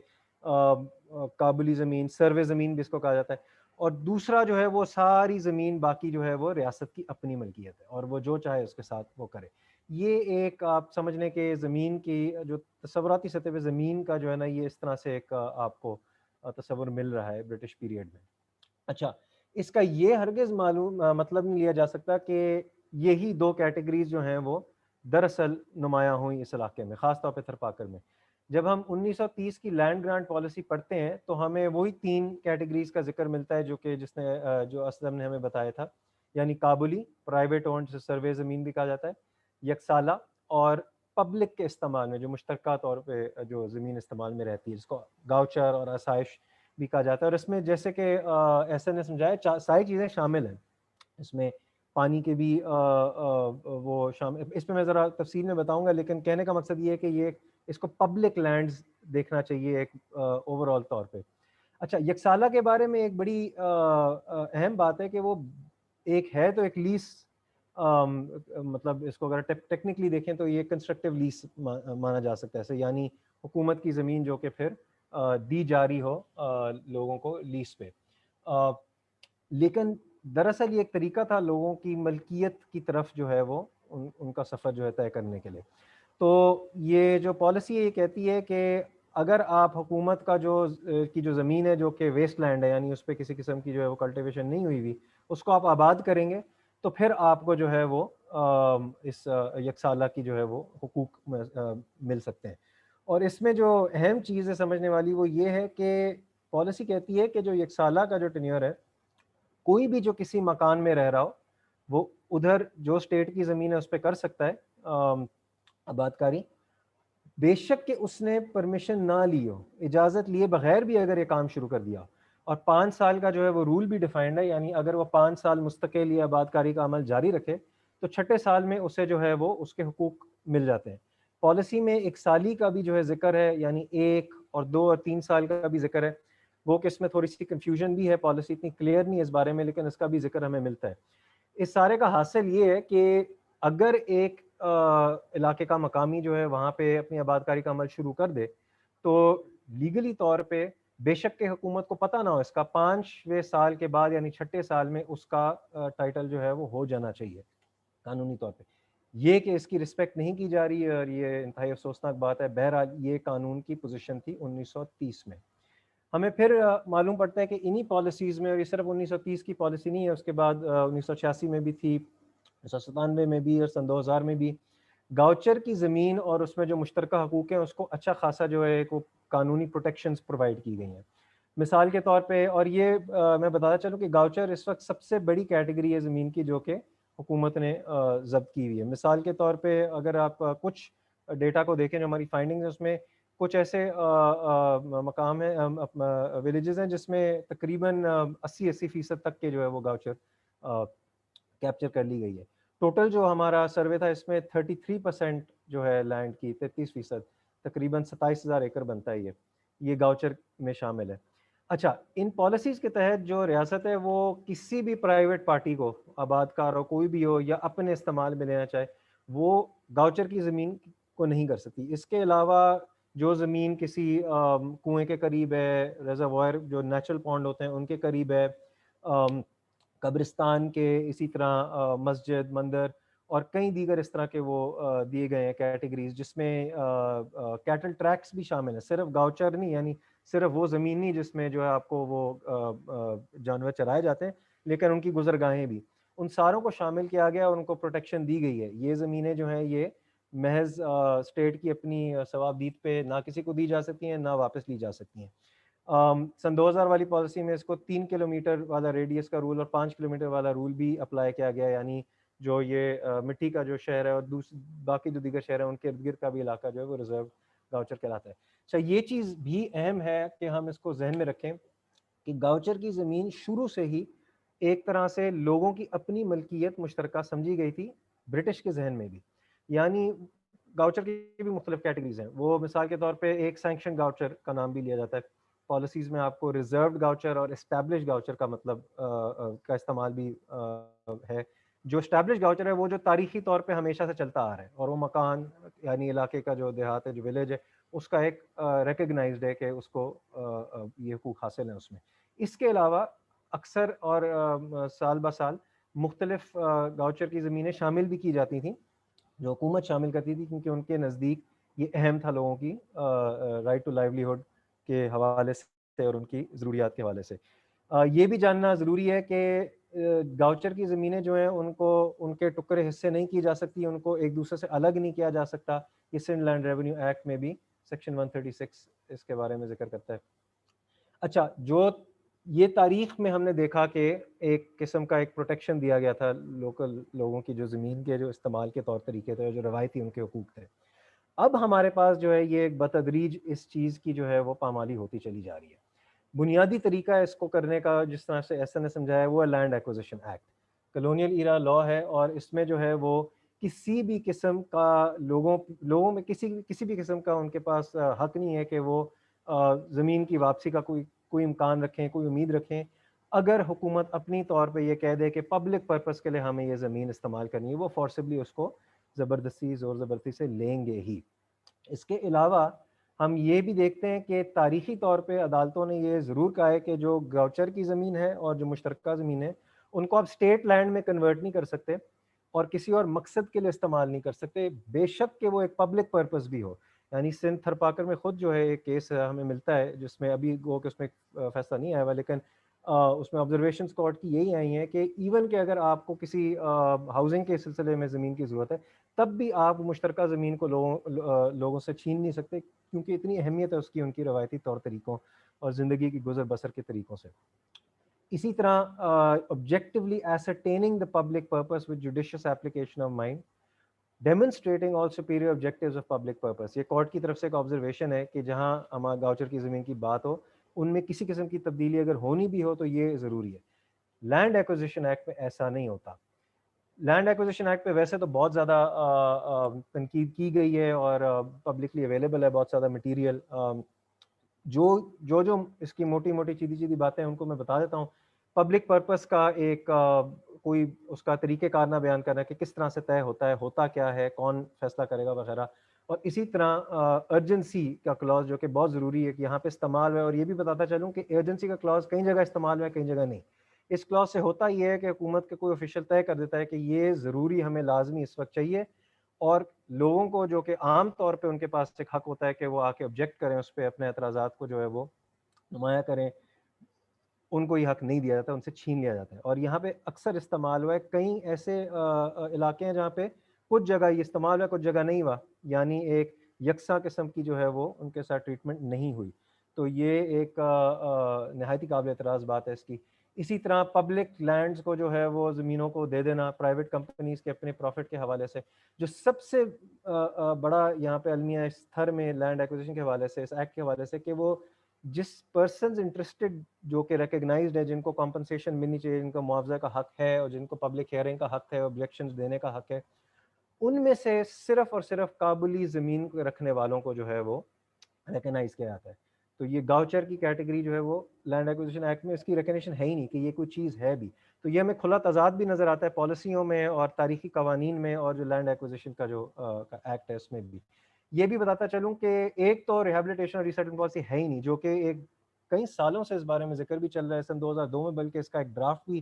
کابلی زمین, سروے زمین بھی اس کو کہا جاتا ہے, اور دوسرا جو ہے وہ ساری زمین باقی جو ہے وہ ریاست کی اپنی ملکیت ہے اور وہ جو چاہے اس کے ساتھ وہ کرے. یہ ایک آپ سمجھ لیں کہ زمین کی جو تصوراتی سطح پہ زمین کا جو ہے نا یہ اس طرح سے ایک آپ کو تصور مل رہا ہے برٹش پیریڈ میں. اچھا, اس کا یہ ہرگز معلوم مطلب نہیں لیا جا سکتا کہ یہی دو کیٹیگریز جو ہیں وہ دراصل نمایاں ہوئی اس علاقے میں, خاص طور پہ تھرپاکر میں. جب ہم 1930 کی لینڈ گرانٹ پالیسی پڑھتے ہیں تو ہمیں وہی تین کیٹیگریز کا ذکر ملتا ہے جو کہ جس نے جو اسلم نے ہمیں بتایا تھا, یعنی کابلی پرائیویٹ اونڈ جسے سروے زمین بھی کہا جاتا ہے, یکسالہ اور پبلک کے استعمال میں جو مشترکہ طور پہ جو زمین استعمال میں رہتی ہے جس کو گاؤچر اور آسائش بھی کہا جاتا ہے. اور اس میں جیسے کہ ایسا نے سمجھایا ساری چیزیں شامل ہیں, اس میں پانی کے بھی وہ شامل, اس میں میں ذرا تفصیل میں بتاؤں گا, لیکن کہنے کا مقصد یہ ہے کہ یہ اس کو پبلک لینڈز دیکھنا چاہیے ایک اوور آل طور پہ. اچھا, یکسالہ کے بارے میں ایک بڑی اہم بات ہے کہ وہ ایک ہے تو ایک لیس, مطلب اس کو اگر ٹیکنیکلی دیکھیں تو یہ کنسٹرکٹیو لیس مانا جا سکتا ہے, یعنی حکومت کی زمین جو کہ پھر دی جا رہی ہو لوگوں کو لیس پہ. لیکن دراصل یہ ایک طریقہ تھا لوگوں کی ملکیت کی طرف جو ہے وہ ان کا سفر جو ہے طے کرنے کے لیے. تو یہ جو پالیسی ہے یہ کہتی ہے کہ اگر آپ حکومت کا جو زمین ہے جو کہ ویسٹ لینڈ ہے, یعنی اس پہ کسی قسم کی جو ہے وہ کلٹیویشن نہیں ہوئی ہوئی, اس کو آپ آباد کریں گے تو پھر آپ کو جو ہے وہ اس یکسالہ کی جو ہے وہ حقوق مل سکتے ہیں. اور اس میں جو اہم چیز ہے سمجھنے والی وہ یہ ہے کہ پالیسی کہتی ہے کہ جو یکسالہ کا جو ٹینیور ہے, کوئی بھی جو کسی مکان میں رہ رہا ہو وہ ادھر جو اسٹیٹ کی زمین ہے اس پہ کر سکتا ہے آباد کاری, بے شک کہ اس نے پرمیشن نہ لی ہو, اجازت لیے بغیر بھی اگر یہ کام شروع کر دیا. اور 5 سال کا جو ہے وہ رول بھی ڈیفائنڈ ہے, یعنی اگر وہ 5 سال مستقل یہ آباد کاری کا عمل جاری رکھے تو 6 سال میں اسے جو ہے وہ اس کے حقوق مل جاتے ہیں. پالیسی میں 1 سالی کا بھی جو ہے ذکر ہے, یعنی 1 اور 2 اور 3 سال کا بھی ذکر ہے. وہ کہ اس میں تھوڑی سی کنفیوژن بھی ہے, پالیسی اتنی کلیئر نہیں ہے اس بارے میں, لیکن اس کا بھی ذکر ہمیں ملتا ہے. اس سارے کا حاصل یہ ہے کہ اگر ایک علاقے کا مقامی جو ہے وہاں پہ اپنی آباد کاری کا عمل شروع کر دے تو لیگلی طور پہ بے شک کہ حکومت کو پتہ نہ ہو, اس کا 5ویں سال کے بعد یعنی 6 سال میں اس کا ٹائٹل جو ہے وہ ہو جانا چاہیے قانونی طور پہ. یہ کہ اس کی رسپیکٹ نہیں کی جا رہی ہے اور یہ انتہائی افسوسناک بات ہے. بہرحال یہ قانون کی پوزیشن تھی 1930 میں. ہمیں پھر معلوم پڑتا ہے کہ انہی پالیسیز میں, اور یہ صرف 1930 کی پالیسی نہیں ہے, اس کے بعد 1986 میں بھی تھی, 1997 میں بھی اور سن 2000 میں بھی, گاؤچر کی زمین اور اس میں جو مشترکہ حقوق ہیں اس کو اچھا خاصا جو ہے ایک قانونی پروٹیکشنز پرووائڈ کی گئی ہیں. مثال کے طور پہ, اور یہ میں بتاتا چلوں کہ گاؤچر اس وقت سب سے بڑی کیٹیگری ہے زمین کی جو کہ حکومت نے ضبط کی ہوئی ہے. مثال کے طور پہ اگر آپ کچھ ڈیٹا کو دیکھیں جو ہماری فائنڈنگز ہیں, اس میں کچھ ایسے مقام ہیں, ولیجز ہیں جس میں تقریباً 80% تک کے جو ہے وہ گاؤچر کیپچر کر لی گئی ہے. ٹوٹل جو ہمارا سروے تھا اس میں 33% جو ہے لینڈ کی, 33%, تقریباً 27,000 ایکڑ بنتا ہے یہ گاؤچر میں شامل ہے. اچھا, ان پالیسیز کے تحت جو ریاست ہے وہ کسی بھی پرائیویٹ پارٹی کو, آباد کار ہو کوئی بھی ہو یا اپنے استعمال میں لینا چاہے, وہ گاؤچر کی زمین کو نہیں کر سکتی. اس کے علاوہ جو زمین کسی کنویں کے قریب ہے, ریزروائر جو نیچرل پونڈ ہوتے ہیں ان کے قریب ہے, قبرستان کے، اسی طرح مسجد، مندر اور کئی دیگر اس طرح کے وہ دیے گئے ہیں کیٹیگریز، جس میں کیٹل ٹریکس بھی شامل ہیں، صرف گاؤچر نہیں، یعنی صرف وہ زمین نہیں جس میں جو ہے آپ کو وہ جانور چرائے جاتے ہیں، لیکن ان کی گزرگاہیں بھی، ان ساروں کو شامل کیا گیا اور ان کو پروٹیکشن دی گئی ہے. یہ زمینیں جو ہیں یہ محض اسٹیٹ کی اپنی ثوابدید پہ نہ کسی کو دی جا سکتی ہیں، نہ واپس لی جا سکتی ہیں. سن 2000 والی پالیسی میں اس کو 3 کلومیٹر والا ریڈیس کا رول اور 5 کلومیٹر والا رول بھی اپلائی کیا گیا، یعنی جو یہ مٹی کا جو شہر ہے اور باقی جو دیگر شہر ہیں ان کے ارد گرد کا بھی علاقہ جو ہے وہ ریزرو گاؤچر کہلاتا ہے. اچھا، یہ چیز بھی اہم ہے کہ ہم اس کو ذہن میں رکھیں کہ گاؤچر کی زمین شروع سے ہی ایک طرح سے لوگوں کی اپنی ملکیت مشترکہ سمجھی گئی تھی برٹش کے ذہن میں بھی. یعنی گاؤچر کی بھی مختلف کیٹیگریز ہیں. وہ مثال کے طور پہ ایک سینکشن گاؤچر کا نام بھی لیا جاتا ہے پالیسیز میں. آپ کو ریزروڈ گاؤچر اور اسٹیبلش گاؤچر کا مطلب کا استعمال بھی ہے. جو اسٹیبلش گاؤچر ہے وہ جو تاریخی طور پہ ہمیشہ سے چلتا آ رہا ہے، اور وہ مکان یعنی علاقے کا جو دیہات ہے، جو ولیج ہے، اس کا ایک ریکگنائزڈ ہے کہ اس کو یہ حقوق حاصل ہیں اس میں. اس کے علاوہ اکثر اور سال بہ سال مختلف گاؤچر کی زمینیں شامل بھی کی جاتی تھیں جو حکومت شامل کرتی تھی، کیونکہ ان کے نزدیک یہ اہم تھا لوگوں کی رائٹ ٹو لائیولیہڈ کے حوالے سے اور ان کی ضروریات کے حوالے سے. یہ بھی جاننا ضروری ہے کہ گاؤچر کی زمینیں جو ہیں ان کو ان کے ٹکڑے حصے نہیں کی جا سکتی، ان کو ایک دوسرے سے الگ نہیں کیا جا سکتا. یہ سندھ لینڈ ریونیو ایکٹ میں بھی سیکشن 136 اس کے بارے میں ذکر کرتا ہے. اچھا، جو یہ تاریخ میں ہم نے دیکھا کہ ایک قسم کا ایک پروٹیکشن دیا گیا تھا لوکل لوگوں کی جو زمین کے جو استعمال کے طور طریقے تھے، جو روایتی ان کے حقوق تھے. اب ہمارے پاس جو ہے یہ ایک بتدریج اس چیز کی جو ہے وہ پامالی ہوتی چلی جا رہی ہے. بنیادی طریقہ اس کو کرنے کا جس طرح سے ایسا نے سمجھایا ہے وہ ہے لینڈ ایکوزیشن ایکٹ. کلونیل ایرا لا ہے، اور اس میں جو ہے وہ کسی بھی قسم کا لوگوں میں کسی بھی قسم کا ان کے پاس حق نہیں ہے کہ وہ زمین کی واپسی کا کوئی امکان رکھیں، کوئی امید رکھیں، اگر حکومت اپنی طور پہ یہ کہہ دے کہ پبلک پرپس کے لیے ہمیں یہ زمین استعمال کرنی ہے، وہ فورسبلی اس کو زبردستی زور زبردستی سے لیں گے ہی. اس کے علاوہ ہم یہ بھی دیکھتے ہیں کہ تاریخی طور پہ عدالتوں نے یہ ضرور کہا ہے کہ جو گاؤچر کی زمین ہے اور جو مشترکہ زمین ہے ان کو آپ اسٹیٹ لینڈ میں کنورٹ نہیں کر سکتے اور کسی اور مقصد کے لیے استعمال نہیں کر سکتے، بے شک کہ وہ ایک پبلک پرپس بھی ہو. یعنی سندھ تھرپاکر میں خود جو ہے ایک کیس ہمیں ملتا ہے جس میں ابھی گو کہ اس میں فیصلہ نہیں آیا ہوا، لیکن اس میں آبزرویشنز کورٹ کی یہی آئی ہیں کہ ایون کہ اگر آپ کو کسی ہاؤسنگ کے سلسلے میں زمین کی ضرورت ہے، تب بھی آپ مشترکہ زمین کو لوگوں سے چھین نہیں سکتے، کیونکہ اتنی اہمیت ہے اس کی ان کی روایتی طور طریقوں اور زندگی کی گزر بسر کے طریقوں سے. اسی طرح objectively ascertaining the public purpose with judicious application of mind, demonstrating all superior objectives of public purpose. یہ کورٹ کی طرف سے ایک آبزرویشن ہے کہ جہاں ہمارا گاؤچر کی زمین کی بات ہو، ان میں کسی قسم کی تبدیلی اگر ہونی بھی ہو تو یہ ضروری ہے. لینڈ ایکوزیشن ایکٹ میں ایسا نہیں ہوتا. لینڈ ایکوزیشن ایکٹ پہ ویسے تو بہت زیادہ تنقید کی گئی ہے اور پبلکلی اویلیبل ہے بہت زیادہ مٹیریل. جو اس کی موٹی موٹی چیدی باتیں ان کو میں بتا دیتا ہوں. پبلک پرپس کا ایک کوئی اس کا طریقہ کار نہ بیان کرنا کہ کس طرح سے طے ہوتا ہے، ہوتا کیا ہے، کون فیصلہ کرے گا وغیرہ. اور اسی طرح ارجنسی کا کلاز جو کہ بہت ضروری ہے کہ یہاں پہ استعمال ہوا ہے. اور یہ بھی بتاتا چلوں کہ ارجنسی کا کلاز کئی جگہ استعمال ہوا ہے، کئی جگہ نہیں. اس کلاز سے ہوتا یہ ہے کہ حکومت کے کوئی آفیشیل طے کر دیتا ہے کہ یہ ضروری ہمیں لازمی اس وقت چاہیے، اور لوگوں کو جو کہ عام طور پہ ان کے پاس ایک حق ہوتا ہے کہ وہ آ کے آبجیکٹ کریں اس پہ، اپنے اعتراضات کو جو ہے وہ نمایاں کریں، ان کو یہ حق نہیں دیا جاتا، ان سے چھین لیا جاتا ہے. اور یہاں پہ اکثر استعمال ہوا ہے. کئی ایسے علاقے ہیں جہاں پہ کچھ جگہ یہ استعمال ہوا، کچھ جگہ نہیں ہوا، یعنی ایک یکساں قسم کی جو ہے وہ ان کے ساتھ ٹریٹمنٹ نہیں ہوئی. تو یہ ایک نہایت ہی قابل اعتراض بات ہے اس کی. اسی طرح پبلک لینڈز کو جو ہے وہ زمینوں کو دے دینا پرائیویٹ کمپنیز کے اپنے پروفٹ کے حوالے سے. جو سب سے بڑا یہاں پہ المیہ اس تھر میں لینڈ ایکوزیشن کے حوالے سے، اس ایکٹ کے حوالے سے، کہ وہ جس پرسنز انٹرسٹڈ جو کہ ریکگنائزڈ ہے، جن کو کمپنسیشن ملنی چاہیے، جن کو معاوضہ کا حق ہے اور جن کو پبلک ہیئرنگ کا حق ہے، آبجیکشنز دینے کا حق ہے، ان میں سے صرف اور صرف قابلی زمین رکھنے والوں کو جو ہے وہ ریکگنائز کیا جاتا ہے. تو یہ گاؤچر کی کیٹیگری جو ہے وہ لینڈ ایکوزیشن ایکٹ میں اس کی ریکگنیشن ہے ہی نہیں کہ یہ کوئی چیز ہے بھی. تو یہ ہمیں کھلا تضاد بھی نظر آتا ہے پالیسیوں میں اور تاریخی قوانین میں، اور جو لینڈ ایکوزیشن کا جو ایکٹ ہے اس میں بھی. یہ بھی بتاتا چلوں کہ ایک تو ریہیبلیٹیشن اور ریسیٹلمنٹ پالیسی ہے ہی نہیں، جو کہ ایک کئی سالوں سے اس بارے میں ذکر بھی چل رہا ہے. سن 2002 میں بلکہ اس کا ایک ڈرافٹ بھی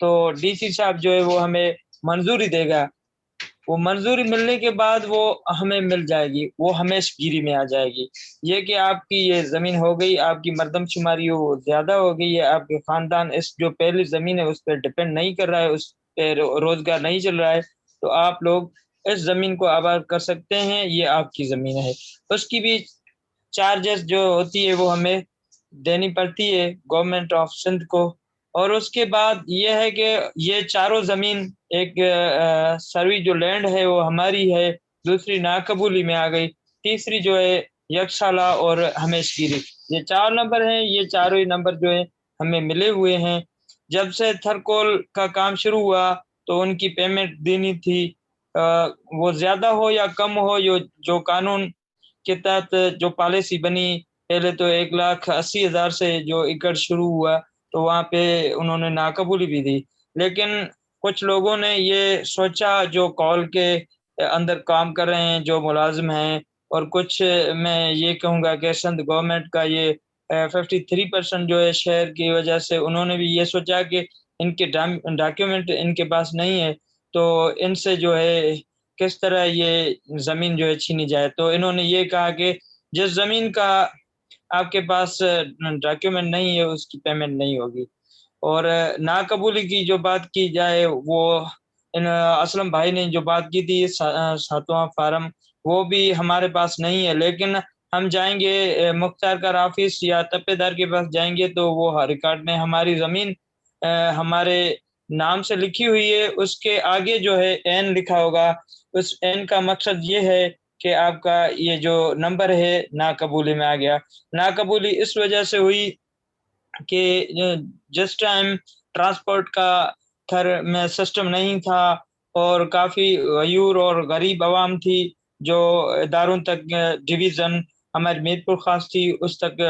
تو DC صاحب جو ہے وہ ہمیں منظوری دے گا. وہ منظوری ملنے کے بعد وہ ہمیں مل جائے گی, وہ ہمیش گیری میں آ جائے گی. یہ کہ آپ کی یہ زمین ہو گئی, آپ کی مردم شماری وہ زیادہ ہو گئی ہے, آپ کے خاندان اس جو پہلی زمین ہے اس پہ ڈپینڈ نہیں کر رہا ہے, اس پہ روزگار نہیں چل رہا ہے, تو آپ لوگ اس زمین کو آباد کر سکتے ہیں, یہ آپ کی زمین ہے. اس کی بھی چارجز جو ہوتی ہے وہ ہمیں دینی پڑتی ہے گورنمنٹ آف سندھ کو. اور اس کے بعد یہ ہے کہ یہ چاروں زمین, ایک سروی جو لینڈ ہے وہ ہماری ہے, دوسری ناقبولی میں آ گئی, تیسری جو ہے یکسالہ اور ہمیش گیری. یہ 4 نمبر ہیں, یہ چاروں ہی نمبر جو ہیں ہمیں ملے ہوئے ہیں. جب سے تھرکول کا کام شروع ہوا تو ان کی پیمنٹ دینی تھی, وہ زیادہ ہو یا کم ہو, جو قانون کے تحت جو پالیسی بنی, پہلے تو 1,80,000 سے جو ایکڑ شروع ہوا تو وہاں پہ انہوں نے ناقبولی بھی دی. لیکن کچھ لوگوں نے یہ سوچا جو کال کے اندر کام کر رہے ہیں, جو ملازم ہیں, اور کچھ میں یہ کہوں گا کہ سندھ گورنمنٹ کا یہ 53% جو ہے شہر کی وجہ سے, انہوں نے بھی یہ سوچا کہ ان کے ڈاکیومنٹ ان کے پاس نہیں ہے تو ان سے جو ہے کس طرح یہ زمین جو ہے چھینی جائے. تو انہوں نے یہ کہا کہ جس زمین کا آپ کے پاس ڈاکیومنٹ نہیں ہے اس کی پیمنٹ نہیں ہوگی. اور ناقبولی کی جو بات کی جائے, وہ اسلم بھائی نے جو بات کی تھی 7واں فارم, وہ بھی ہمارے پاس نہیں ہے, لیکن ہم جائیں گے مختار کار آفس یا تپے دار کے پاس جائیں گے تو وہ ریکارڈ میں ہماری زمین ہمارے نام سے لکھی ہوئی ہے, اس کے آگے جو ہے این لکھا ہوگا. اس این کا مقصد یہ ہے کہ آپ کا یہ جو نمبر ہے ناقبولی میں آ گیا. ناقبولی اس وجہ سے ہوئی کہ جس ٹائم ٹرانسپورٹ کا تھر میں سسٹم نہیں تھا اور کافی غیور اور غریب عوام تھی جو اداروں تک ڈویژن ہماری میر پور خاص تھی اس تک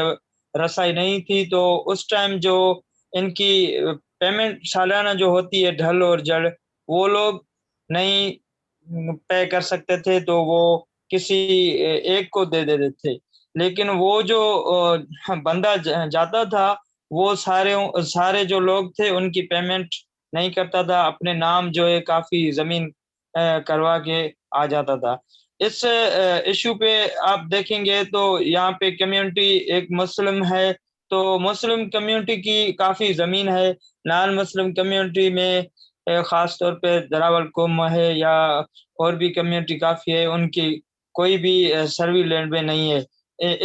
رسائی نہیں تھی, تو اس ٹائم جو ان کی پیمنٹ سالانہ جو ہوتی ہے ڈھل اور جڑ, وہ لوگ نہیں پے کر سکتے تھے تو وہ کسی ایک کو دے دیتے تھے. لیکن وہ جو بندہ جاتا تھا وہ سارے جو لوگ تھے ان کی پیمنٹ نہیں کرتا تھا, اپنے نام جو ہے کافی زمین کروا کے آ جاتا تھا. اس ایشو پہ آپ دیکھیں گے تو یہاں پہ کمیونٹی ایک مسلم ہے, تو مسلم کمیونٹی کی کافی زمین ہے. نان مسلم کمیونٹی میں خاص طور پہ دراول قوم ہے یا اور بھی کمیونٹی کافی ہے, ان کی کوئی بھی سروی لینڈ میں نہیں ہے.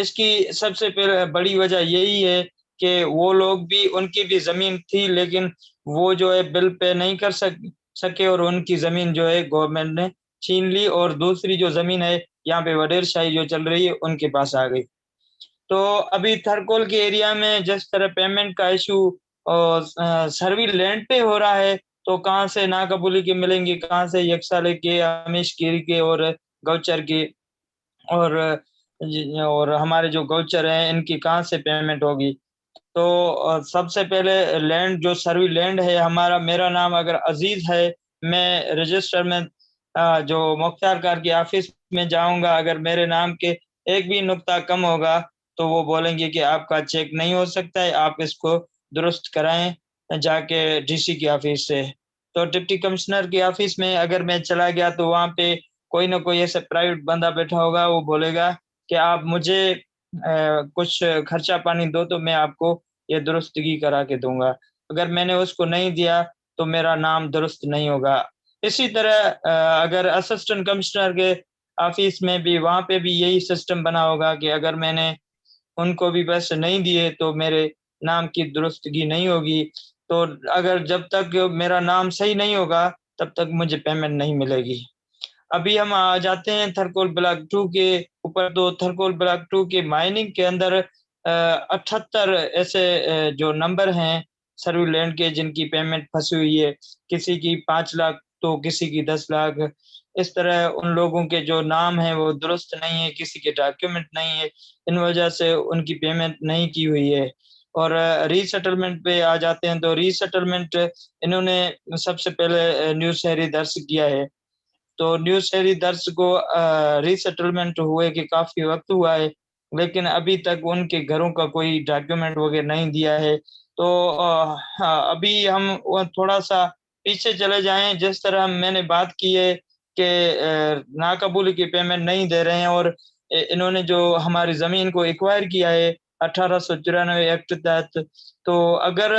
اس کی سب سے بڑی وجہ یہی ہے کہ وہ لوگ بھی, ان کی بھی زمین تھی لیکن وہ جو ہے بل پے نہیں کر سکے اور ان کی زمین جو ہے گورنمنٹ نے چھین لی, اور دوسری جو زمین ہے یہاں پہ وڈیر شاہی جو چل رہی ہے ان کے پاس آ گئی. تو ابھی تھرکول کے ایریا میں جس طرح پیمنٹ کا ایشو سروی لینڈ پہ ہو رہا ہے, تو کہاں سے ناقبولی کے ملیں گے, کہاں سے یکسالے کے, ہمیش گیری کے اور گوچر کے, اور ہمارے جو گوچر ہیں ان کی کہاں سے پیمنٹ ہوگی. تو سب سے پہلے لینڈ جو سروی لینڈ ہے میرا نام اگر عزیز ہے, میں رجسٹر میں جو مختار کار کی آفس میں جاؤں گا, اگر میرے نام کے ایک بھی نقطہ کم ہوگا تو وہ بولیں گے کہ آپ کا چیک نہیں ہو سکتا ہے, آپ اس کو درست کرائیں جا کے DC کی آفس سے. تو ڈپٹی کمشنر کی آفس میں اگر میں چلا گیا تو وہاں پہ کوئی نہ کوئی ایسا پرائیویٹ بندہ بیٹھا ہوگا, وہ بولے گا کہ آپ مجھے کچھ خرچہ پانی دو تو میں آپ کو یہ درستگی کرا کے دوں گا. اگر میں نے اس کو نہیں دیا تو میرا نام درست نہیں ہوگا. اسی طرح اگر اسسٹنٹ کمشنر کے آفس میں بھی, وہاں پہ بھی یہی سسٹم بنا ہوگا کہ اگر میں نے ان کو بھی پیسے نہیں دیے تو میرے نام کی درستگی نہیں ہوگی. تو اگر جب تک میرا نام صحیح نہیں ہوگا تب تک مجھے پیمنٹ نہیں ملے گی. ابھی ہم آ جاتے ہیں تھرکول بلاک 2 کے اوپر. تو تھرکول بلاک 2 کے مائننگ کے اندر 78 ایسے جو نمبر ہیں سروی لینڈ کے جن کی پیمنٹ پھنسی ہوئی ہے, کسی کی 5 لاکھ تو کسی کی 10 لاکھ. اس طرح ان لوگوں کے جو نام ہیں وہ درست نہیں ہے, کسی کے ڈاکیومنٹ نہیں ہے, ان وجہ سے ان کی پیمنٹ نہیں کی ہوئی ہے. اور ری سیٹلمنٹ پہ آ جاتے ہیں تو ری سیٹلمنٹ انہوں نے سب سے پہلے نیو شہری درج کیا ہے. تو نیو شہری درج کو ری سیٹلمنٹ ہوئے کہ کافی وقت ہوا ہے, لیکن ابھی تک ان کے گھروں کا کوئی ڈاکیومنٹ وغیرہ نہیں دیا ہے. تو ابھی ہم تھوڑا سا پیچھے چلے جائیں. جس طرح میں نے بات کی ہے کہ ناقبول کی پیمنٹ نہیں دے رہے ہیں اور انہوں نے جو ہماری زمین کو ایکوائر کیا ہے 1894 ایکٹ تحت, تو اگر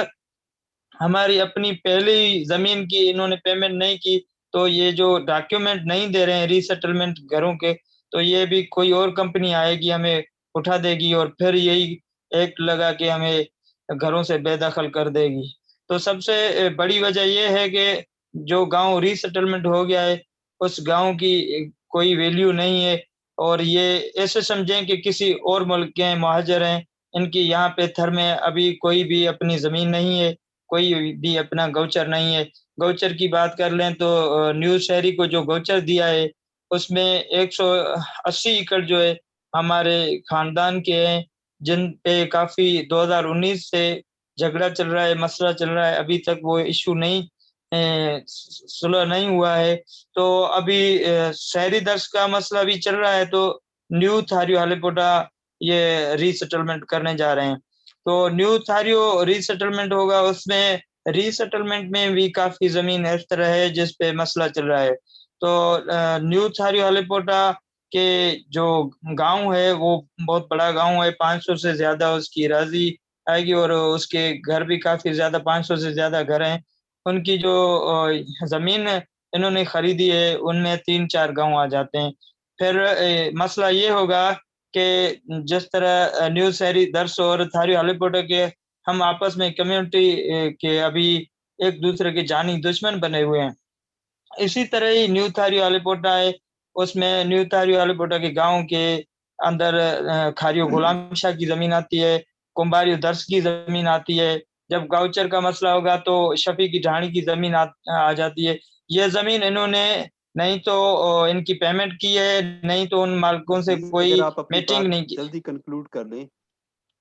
ہماری اپنی پہلی زمین کی انہوں نے پیمنٹ نہیں کی تو یہ جو ڈاکیومنٹ نہیں دے رہے ہیں ری سیٹلمنٹ گھروں کے, تو یہ بھی کوئی اور کمپنی آئے گی ہمیں اٹھا دے گی اور پھر یہی ایکٹ لگا کے ہمیں گھروں سے بے دخل کر دے گی. تو سب سے بڑی وجہ یہ ہے کہ جو گاؤں ری سیٹلمنٹ ہو گیا ہے اس گاؤں کی کوئی ویلیو نہیں ہے, اور یہ ایسے سمجھیں کہ کسی اور ملک کے مہاجر ہیں, ان کی یہاں پہ تھر میں ابھی کوئی بھی اپنی زمین نہیں ہے, کوئی بھی اپنا گوچر نہیں ہے. گوچر کی بات کر لیں تو نیو شہری کو جو گوچر دیا ہے اس میں 180 ایکڑ جو ہے ہمارے خاندان کے ہیں, جن پہ کافی 2019 سے جھگڑا چل رہا ہے, مسئلہ چل رہا ہے, ابھی تک وہ ایشو نہیں صلح نہیں ہوا ہے. تو ابھی شہری درس کا مسئلہ بھی چل رہا ہے, تو نیو تھاریو ہالیپوٹا یہ ری سیٹلمنٹ کرنے جا رہے ہیں. تو نیو تھاریو ری سیٹلمنٹ ہوگا, اس میں ری سیٹلمنٹ میں بھی کافی زمین اس طرح ہے جس پہ مسئلہ چل رہا ہے. تو نیو تھاریو ہالیپوٹا کے جو گاؤں ہے وہ بہت بڑا گاؤں ہے, 500 سے زیادہ اس کی اراضی آئے گی, اور اس کے گھر بھی کافی زیادہ 500 سے زیادہ گھر ہیں. ان کی جو زمین انہوں نے خریدی ہے ان میں 3-4 گاؤں آ جاتے ہیں. پھر مسئلہ یہ ہوگا کہ جس طرح نیو شہری درس اور تھاریو ہالیپوٹا کے ہم آپس میں کمیونٹی کے ابھی ایک دوسرے کے جانی دشمن بنے ہوئے ہیں, اسی طرح ہی نیو تھاریو ہالیپوٹا ہے, اس میں نیو تھاریو ہالیپوٹا کے گاؤں کے اندر کھاریو غلام شاہ کی زمین آتی ہے, کمباریو درس کی زمین آتی ہے. جب گاؤچر کا مسئلہ ہوگا تو شفیع کی ڈھاڑی کی زمین آ جاتی ہے. یہ زمین انہوں نے نہیں تو ان کی پیمنٹ کی ہے, نہیں تو ان مالکوں سے پلیز کوئی اگر آپ اپنی میٹنگ بات نہیں کی. جلدی کنکلوڈ کر لیں,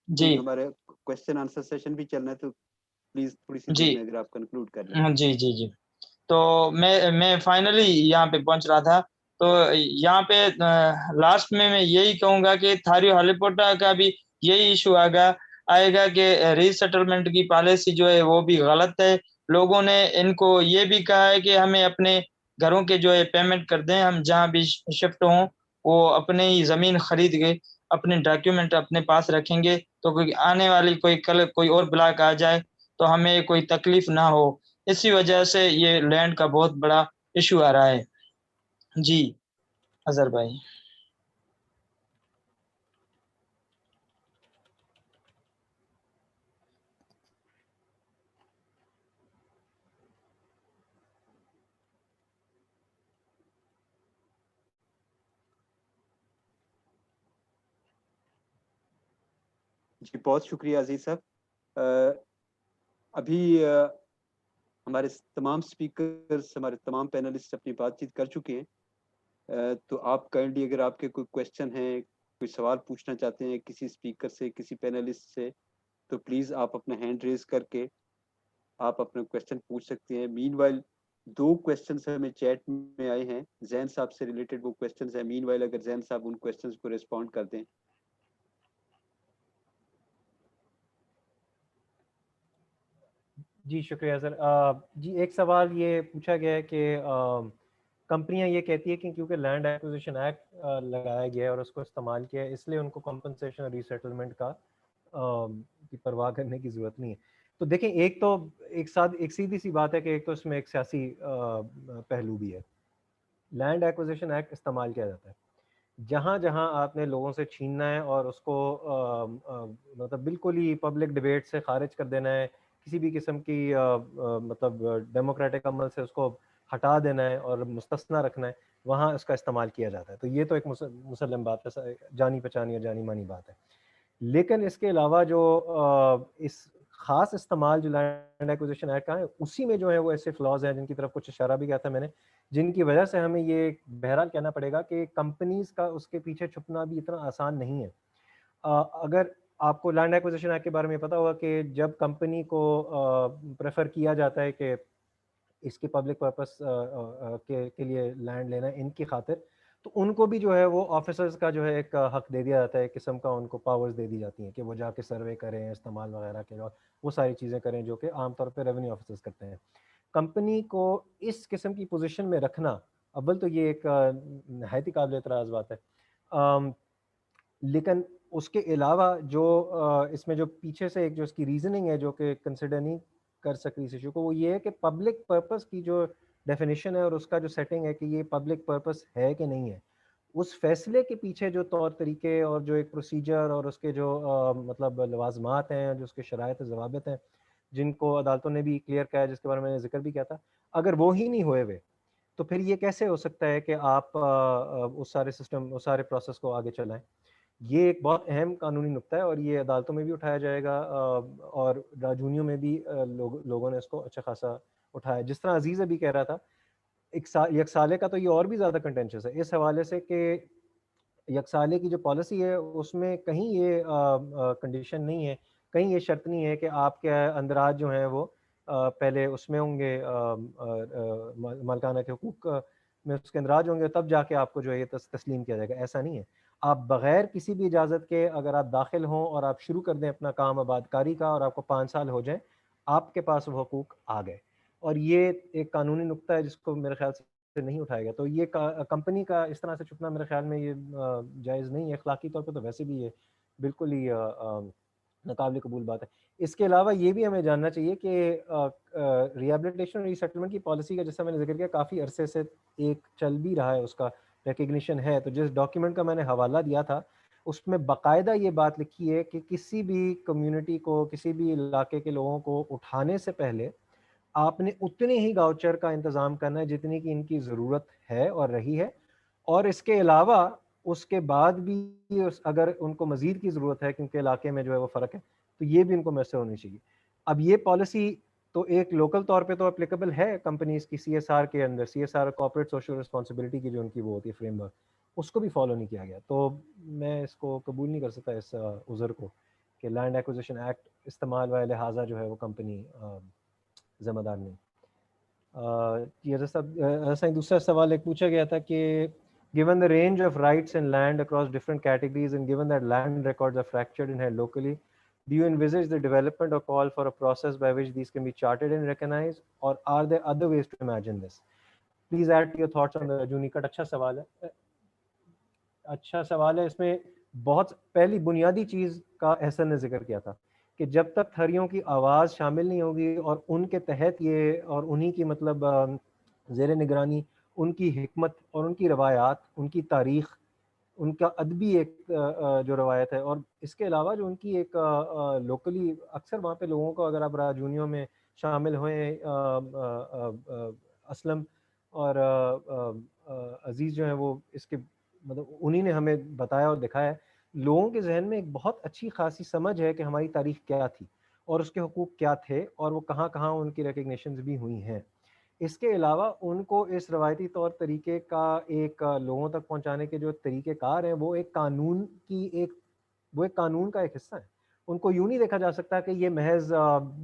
جی کیونکہ ہمارے کوشچن آنسر سیشن بھی چلنا ہے, تو پلیز تھوڑی سی دیر جی میں اگر آپ کنکلوڈ کر لیں. جی جی جی تو میں فائنلی یہاں پہ پہنچ رہا تھا. تو یہاں پہ لاسٹ میں یہی کہوں گا کہ تھاریو ہالیپوٹا کا بھی یہی ایشو آئے گا کہ ری سیٹلمنٹ کی پالیسی جو ہے وہ بھی غلط ہے. لوگوں نے ان کو یہ بھی کہا ہے کہ ہمیں اپنے گھروں کے جو ہے پیمنٹ کر دیں, ہم جہاں بھی شفٹ ہوں وہ اپنے ہی زمین خرید کے اپنے ڈاکیومنٹ اپنے پاس رکھیں گے, تو کوئی آنے والی کل کوئی اور بلاک آ جائے تو ہمیں کوئی تکلیف نہ ہو. اسی وجہ سے یہ لینڈ کا بہت بڑا ایشو آ رہا ہے. جی اظہر بھائی. جی بہت شکریہ عزیز صاحب. ابھی ہمارے تمام سپیکرز, ہمارے تمام پینلسٹ اپنی بات چیت کر چکے ہیں, تو آپ کائنڈلی اگر آپ کے کوئی کویشچن ہیں, کوئی سوال پوچھنا چاہتے ہیں کسی سپیکر سے, کسی پینلسٹ سے, تو پلیز آپ اپنا ہینڈ ریز کر کے آپ اپنا کویشچن پوچھ سکتے ہیں. مین وائل 2 کویشچنس ہمیں چیٹ میں آئے ہیں زین صاحب سے ریلیٹڈ, وہ کویشچنس ہیں. مین وائل اگر زین صاحب ان کویشچنس کو ریسپونڈ کر دیں. جی شکریہ سر. جی ایک سوال یہ پوچھا گیا ہے کہ کمپنیاں یہ کہتی ہے کہ کیونکہ لینڈ ایکوزیشن ایکٹ لگایا گیا ہے اور اس کو استعمال کیا ہے, اس لیے ان کو کمپنسیشن اور ری سیٹلمنٹ کا کی پرواہ کرنے کی ضرورت نہیں ہے. تو دیکھیں ایک سیدھی سی بات ہے کہ ایک تو اس میں ایک سیاسی پہلو بھی ہے. لینڈ ایکوزیشن ایکٹ استعمال کیا جاتا ہے جہاں جہاں آپ نے لوگوں سے چھیننا ہے اور اس کو مطلب بالکل ہی پبلک ڈبیٹ سے خارج کر دینا ہے, کسی بھی قسم کی مطلب ڈیموکریٹک عمل سے اس کو ہٹا دینا ہے اور مستثنا رکھنا ہے, وہاں اس کا استعمال کیا جاتا ہے. تو یہ تو ایک مسلم بات ہے, جانی پہچانی اور جانی مانی بات ہے. لیکن اس کے علاوہ جو اس خاص استعمال جو لینڈ ایکوزیشن ایکٹ کا ہے, اسی میں جو ہے وہ ایسے فلاز ہیں جن کی طرف کچھ اشارہ بھی کیا تھا میں نے, جن کی وجہ سے ہمیں یہ بہرحال کہنا پڑے گا کہ کمپنیز کا اس کے پیچھے چھپنا بھی اتنا آسان نہیں ہے. اگر آپ کو لینڈ ایکوزیشن ایکٹ کے بارے میں پتا ہوگا کہ جب کمپنی کو پریفر کیا جاتا ہے کہ اس کے پبلک پرپس کے لیے لینڈ لینا ہے ان کی خاطر, تو ان کو بھی جو ہے وہ آفیسرز کا جو ہے ایک حق دے دیا جاتا ہے، ایک قسم کا ان کو پاورز دے دی جاتی ہیں کہ وہ جا کے سروے کریں، استعمال وغیرہ کے، اور وہ ساری چیزیں کریں جو کہ عام طور پہ ریونیو آفیسرز کرتے ہیں. کمپنی کو اس قسم کی پوزیشن میں رکھنا، اول تو یہ ایک نہایت ہی قابل اعتراض بات ہے. لیکن اس کے علاوہ جو اس میں جو پیچھے سے ایک جو اس کی ریزننگ ہے جو کہ کنسیڈر نہیں کر سکی اس ایشو کو، وہ یہ ہے کہ پبلک پرپس کی جو ڈیفینیشن ہے اور اس کا جو سیٹنگ ہے کہ یہ پبلک پرپس ہے کہ نہیں ہے، اس فیصلے کے پیچھے جو طور طریقے اور جو ایک پروسیجر اور اس کے جو مطلب لوازمات ہیں، جو اس کے شرائط ضوابط ہیں جن کو عدالتوں نے بھی کلیئر کیا ہے، جس کے بارے میں نے ذکر بھی کیا تھا، اگر وہ ہی نہیں ہوئے تو پھر یہ کیسے ہو سکتا ہے کہ آپ اس سارے سسٹم، اس سارے پروسیس کو آگے چلائیں. یہ ایک بہت اہم قانونی نقطہ ہے اور یہ عدالتوں میں بھی اٹھایا جائے گا اور راجونیوں میں بھی لوگوں نے اس کو اچھا خاصا اٹھایا. جس طرح عزیز ابھی کہہ رہا تھا، یک سالے کا تو یہ اور بھی زیادہ کنٹینشس ہے اس حوالے سے کہ یک سالے کی جو پالیسی ہے اس میں کہیں یہ کنڈیشن نہیں ہے، کہیں یہ شرط نہیں ہے کہ آپ کے اندراج جو ہیں وہ پہلے اس میں ہوں گے، مالکانہ کے حقوق میں اس کے اندراج ہوں گے، تب جا کے آپ کو جو ہے یہ تسلیم کیا جائے گا. ایسا نہیں ہے. آپ بغیر کسی بھی اجازت کے اگر آپ داخل ہوں اور آپ شروع کر دیں اپنا کام آباد کاری کا اور آپ کو 5 سال ہو جائیں، آپ کے پاس وہ حقوق آ گئے. اور یہ ایک قانونی نقطہ ہے جس کو میرے خیال سے نہیں اٹھایا گیا. تو یہ کمپنی کا اس طرح سے چھپنا میرے خیال میں یہ جائز نہیں ہے. اخلاقی طور پہ تو ویسے بھی یہ بالکل ہی ناقابل قبول بات ہے. اس کے علاوہ یہ بھی ہمیں جاننا چاہیے کہ ریہیبلیٹیشن اور ری سیٹلمنٹ کی پالیسی کا جیسا میں نے ذکر کیا کافی عرصے سے ایک چل بھی رہا ہے، اس کا ریکگنیشن ہے. تو جس ڈاکیومنٹ کا میں نے حوالہ دیا تھا اس میں باقاعدہ یہ بات لکھی ہے کہ کسی بھی کمیونٹی کو، کسی بھی علاقے کے لوگوں کو اٹھانے سے پہلے آپ نے اتنے ہی گاؤچر کا انتظام کرنا ہے جتنی کی ان کی ضرورت ہے اور رہی ہے، اور اس کے علاوہ اس کے بعد بھی اگر ان کو مزید کی ضرورت ہے کیونکہ علاقے میں جو ہے وہ فرق ہے تو یہ بھی ان کو میسر ہونی چاہیے. اب یہ پالیسی تو ایک لوکل طور پہ تو اپلیکیبل ہے کمپنیز کی سی ایس آر کے اندر، C S R corporate social responsibility کی جو ان کی وہ ہوتی ہے فریم ورک، اس کو بھی فالو نہیں کیا گیا. تو میں اس کو قبول نہیں کر سکتا اس عذر کو کہ لینڈ ایکوزیشن ایکٹ استعمال والے لہٰذا جو ہے وہ کمپنی ذمہ دار نہیں. ایسا ہی دوسرا سوال ایک پوچھا گیا تھا کہ given the range of rights and land across different categories and given that land records are fractured and held locally, do you envisage the development or call for a process by which these can be charted and recognized, or are there other ways to imagine this? Please add your thoughts on the Rajuni cut. اچھا سوال ہے، اچھا سوال ہے. اس میں بہت پہلی بنیادی چیز کا احسن نے ذکر کیا تھا کہ جب تک تھریوں کی آواز شامل نہیں ہوگی اور ان کے تحت یہ اور انہی کی مطلب زیر نگرانی ان کی حکمت اور ان کی روایات، ان کی تاریخ، ان کا ادبی ایک جو روایت ہے، اور اس کے علاوہ جو ان کی ایک لوکلی اکثر وہاں پہ لوگوں کو اگر آپ راجونیوں میں شامل ہوئیں، اسلم اور عزیز جو ہیں وہ اس کے مطلب انہی نے ہمیں بتایا اور دکھایا ہے. لوگوں کے ذہن میں ایک بہت اچھی خاصی سمجھ ہے کہ ہماری تاریخ کیا تھی اور اس کے حقوق کیا تھے اور وہ کہاں کہاں ان کی ریکگنیشنز بھی ہوئی ہیں. اس کے علاوہ ان کو اس روایتی طور طریقے کا ایک لوگوں تک پہنچانے کے جو طریقہ کار ہیں وہ ایک قانون کا ایک حصہ ہے. ان کو یوں نہیں دیکھا جا سکتا کہ یہ محض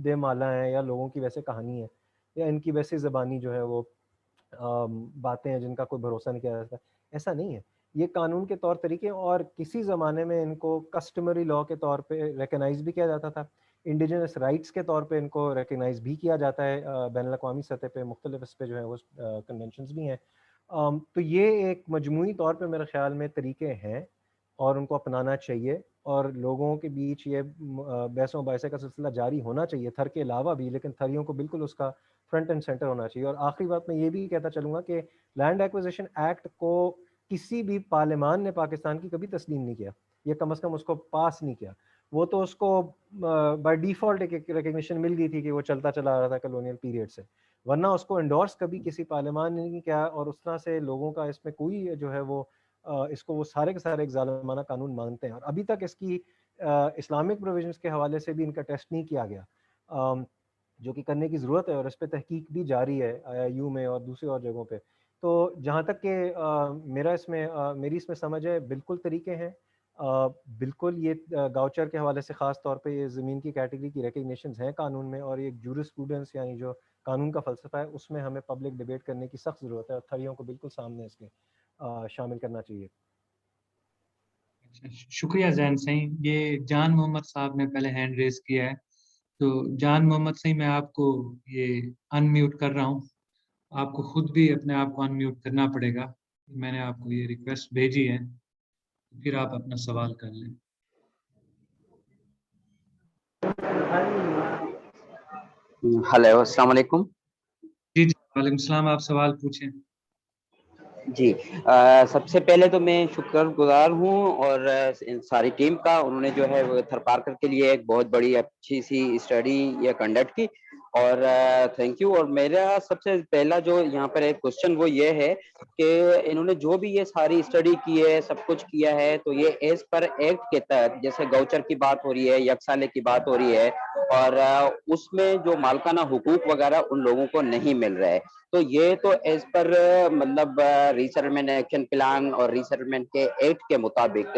بے مالا ہیں یا لوگوں کی ویسے کہانی ہے یا ان کی ویسے زبانی جو ہے وہ باتیں ہیں جن کا کوئی بھروسہ نہیں کیا جا سکتا. ایسا نہیں ہے. یہ قانون کے طور طریقے، اور کسی زمانے میں ان کو کسٹمری لاء کے طور پہ ریکگنائز بھی کیا جاتا تھا، انڈیجنس رائٹس کے طور پہ ان کو ریکگنائز بھی کیا جاتا ہے بین الاقوامی سطح پہ. مختلف اس پہ جو ہے وہ کنونشنز بھی ہیں. تو یہ ایک مجموعی طور پہ میرے خیال میں طریقے ہیں اور ان کو اپنانا چاہیے، اور لوگوں کے بیچ یہ بحث و مباحثے کا سلسلہ جاری ہونا چاہیے تھر کے علاوہ بھی، لیکن تھریوں کو بالکل اس کا فرنٹ اینڈ سینٹر ہونا چاہیے. اور آخری بات میں یہ بھی کہتا چلوں گا کہ لینڈ ایکوزیشن ایکٹ کو کسی بھی پارلیمان نے پاکستان کی کبھی تسلیم نہیں کیا، یہ کم از کم اس کو پاس نہیں کیا. وہ تو اس کو بائی ڈیفالٹ ایک ریکگنیشن مل گئی تھی کہ وہ چلتا چلا آ رہا تھا کلونیل پیریڈ سے، ورنہ اس کو انڈورس کبھی کسی پارلیمان نے نہیں کیا. اور اس طرح سے لوگوں کا اس میں کوئی جو ہے وہ اس کو وہ سارے کے سارے ایک ظالمانہ قانون مانتے ہیں، اور ابھی تک اس کی اسلامک پروویژنس کے حوالے سے بھی ان کا ٹیسٹ نہیں کیا گیا، جو کہ کرنے کی ضرورت ہے، اور اس پہ تحقیق بھی جاری ہے IIU میں اور دوسری اور جگہوں پہ. تو جہاں تک کہ میری اس میں سمجھ ہے بالکل طریقے ہیں، بالکل یہ گاؤچر کے حوالے سے خاص طور پہ یہ زمین کی کیٹیگری کی ریکگنیشنز ہیں قانون میں، اور ایک جورسپروڈنس یعنی جو قانون کا فلسفہ ہے اس میں ہمیں پبلک ڈیبیٹ کرنے کی سخت ضرورت ہے، اور تھریوں کو بالکل سامنے اس کے شامل کرنا چاہیے. شکریہ زین سعید. یہ جان محمد صاحب نے پہلے ہینڈ ریز کیا ہے, تو جان محمد سعید میں آپ کو یہ ان میوٹ کر رہا ہوں. آپ کو خود بھی اپنے آپ کو ان میوٹ کرنا پڑے گا. میں نے آپ کو یہ ریکویسٹ بھیجی ہے, پھر آپ اپنا سوال کر لیں. ہلو السلام علیکم. جی جی وعلیکم السلام, آپ سوال پوچھیں. جی سب سے پہلے تو میں شکر گزار ہوں اور ساری ٹیم کا, انہوں نے جو ہے وہ تھرپارکر کے لیے ایک بہت بڑی اچھی سی اسٹڈی یہ کنڈکٹ کی, اور تھینک یو. اور میرا سب سے پہلا جو یہاں پر ایک کوشچن وہ یہ ہے کہ انہوں نے جو بھی یہ ساری اسٹڈی کی ہے, سب کچھ کیا ہے, تو یہ ایز پر ایکٹ کے تحت, جیسے گوچر کی بات ہو رہی ہے, یکسالے کی بات ہو رہی ہے, اور اس میں جو مالکانہ حقوق وغیرہ ان لوگوں کو نہیں مل رہا ہے, تو یہ تو ایز پر مطلب ریسیٹلمنٹ ایکشن پلان اور ریسیٹلمنٹ کے ایکٹ کے مطابق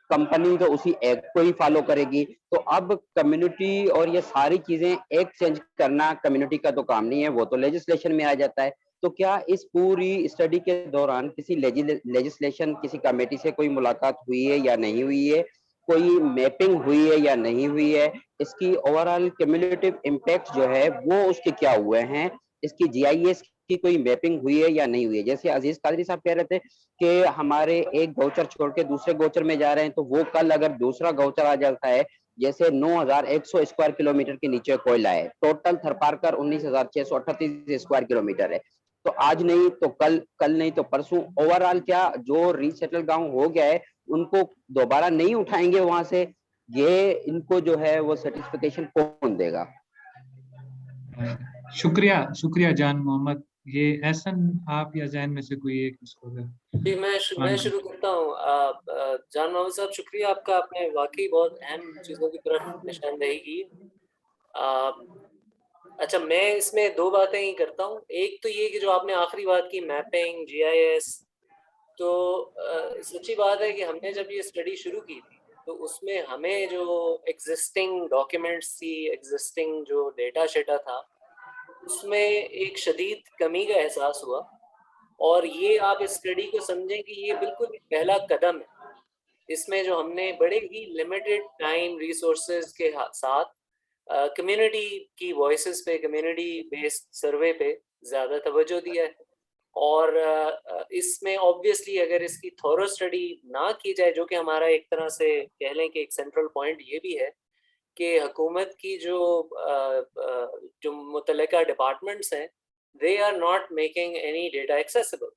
کمپنی تو اسی ایکٹ کو ہی فالو کرے گی. تو اب کمیونٹی اور یہ ساری چیزیں ایکٹ چینج کرنا کمیونٹی کا تو کام نہیں ہے, وہ تو لیجسلیشن میں آ جاتا ہے. تو کیا اس پوری اسٹڈی کے دوران کسی لیجسلیشن کسی کمیٹی سے کوئی ملاقات ہوئی ہے یا نہیں ہوئی ہے, کوئی میپنگ ہوئی ہے یا نہیں ہوئی ہے, اس کی اوور آل کیومولیٹو امپیکٹ جو ہے وہ اس کے کیا ہوئے ہیں, اس کی جی آئی ایس کی کوئی میپنگ ہوئی ہے یا نہیں ہوئی ہے. جیسے عزیز قادری صاحب کہہ رہے تھے کہ ہمارے ایک گوچر چھوڑ کے دوسرے گوچر میں جا رہے ہیں, تو وہ کل اگر دوسرا گوچر آ جاتا ہے, جیسے 9100 اسکوائر کلومیٹر کے نیچے کوئلہ ہے, ٹوٹل تھرپارکر 19638 اسکوائر کلومیٹر ہے, تو آج نہیں تو کل نہیں تو پرسوں اوور آل کیا جو ریسیٹل گاؤں ہو گیا ہے ان کو دوبارہ نہیں اٹھائیں گے وہاں سے, یہ ان کو جو ہے وہ سرٹیفکیشن کون دے گا؟ شکریہ جان محمد. یہ احسن آپ یا ذہن میں سے کوئی ایک اس کو جی میں شروع کرتا ہوں. جان محمد صاحب شکریہ آپ کا, آپ نے واقعی بہت اہم چیزوں کی طرف نشاندہی کی. اچھا میں اس میں دو باتیں ہی کرتا ہوں. ایک تو یہ کہ جو آپ نے آخری بات کی میپنگ جی آئی ایس, تو سچی بات ہے کہ ہم نے جب یہ اسٹڈی شروع کی تھی تو اس میں ہمیں جو ایگزسٹنگ ڈاکیومنٹس تھی, ایگزسٹنگ جو ڈیٹا شیٹا تھا, اس میں ایک شدید کمی کا احساس ہوا. اور یہ آپ اسٹڈی کو سمجھیں کہ یہ بالکل پہلا قدم ہے. اس میں جو ہم نے بڑے ہی لمیٹڈ ٹائم ریسورسز کے ساتھ کمیونٹی کی وائسز پہ, کمیونٹی بیسڈ سروے پہ زیادہ توجہ دیا ہے. اور اس میں آبویسلی اگر اس کی تھورو اسٹڈی نہ کی جائے, جو کہ ہمارا ایک طرح سے کہہ لیں کہ ایک سینٹرل پوائنٹ یہ بھی ہے کہ حکومت کی جو متعلقہ ڈپارٹمنٹس ہیں, they are not making any data accessible.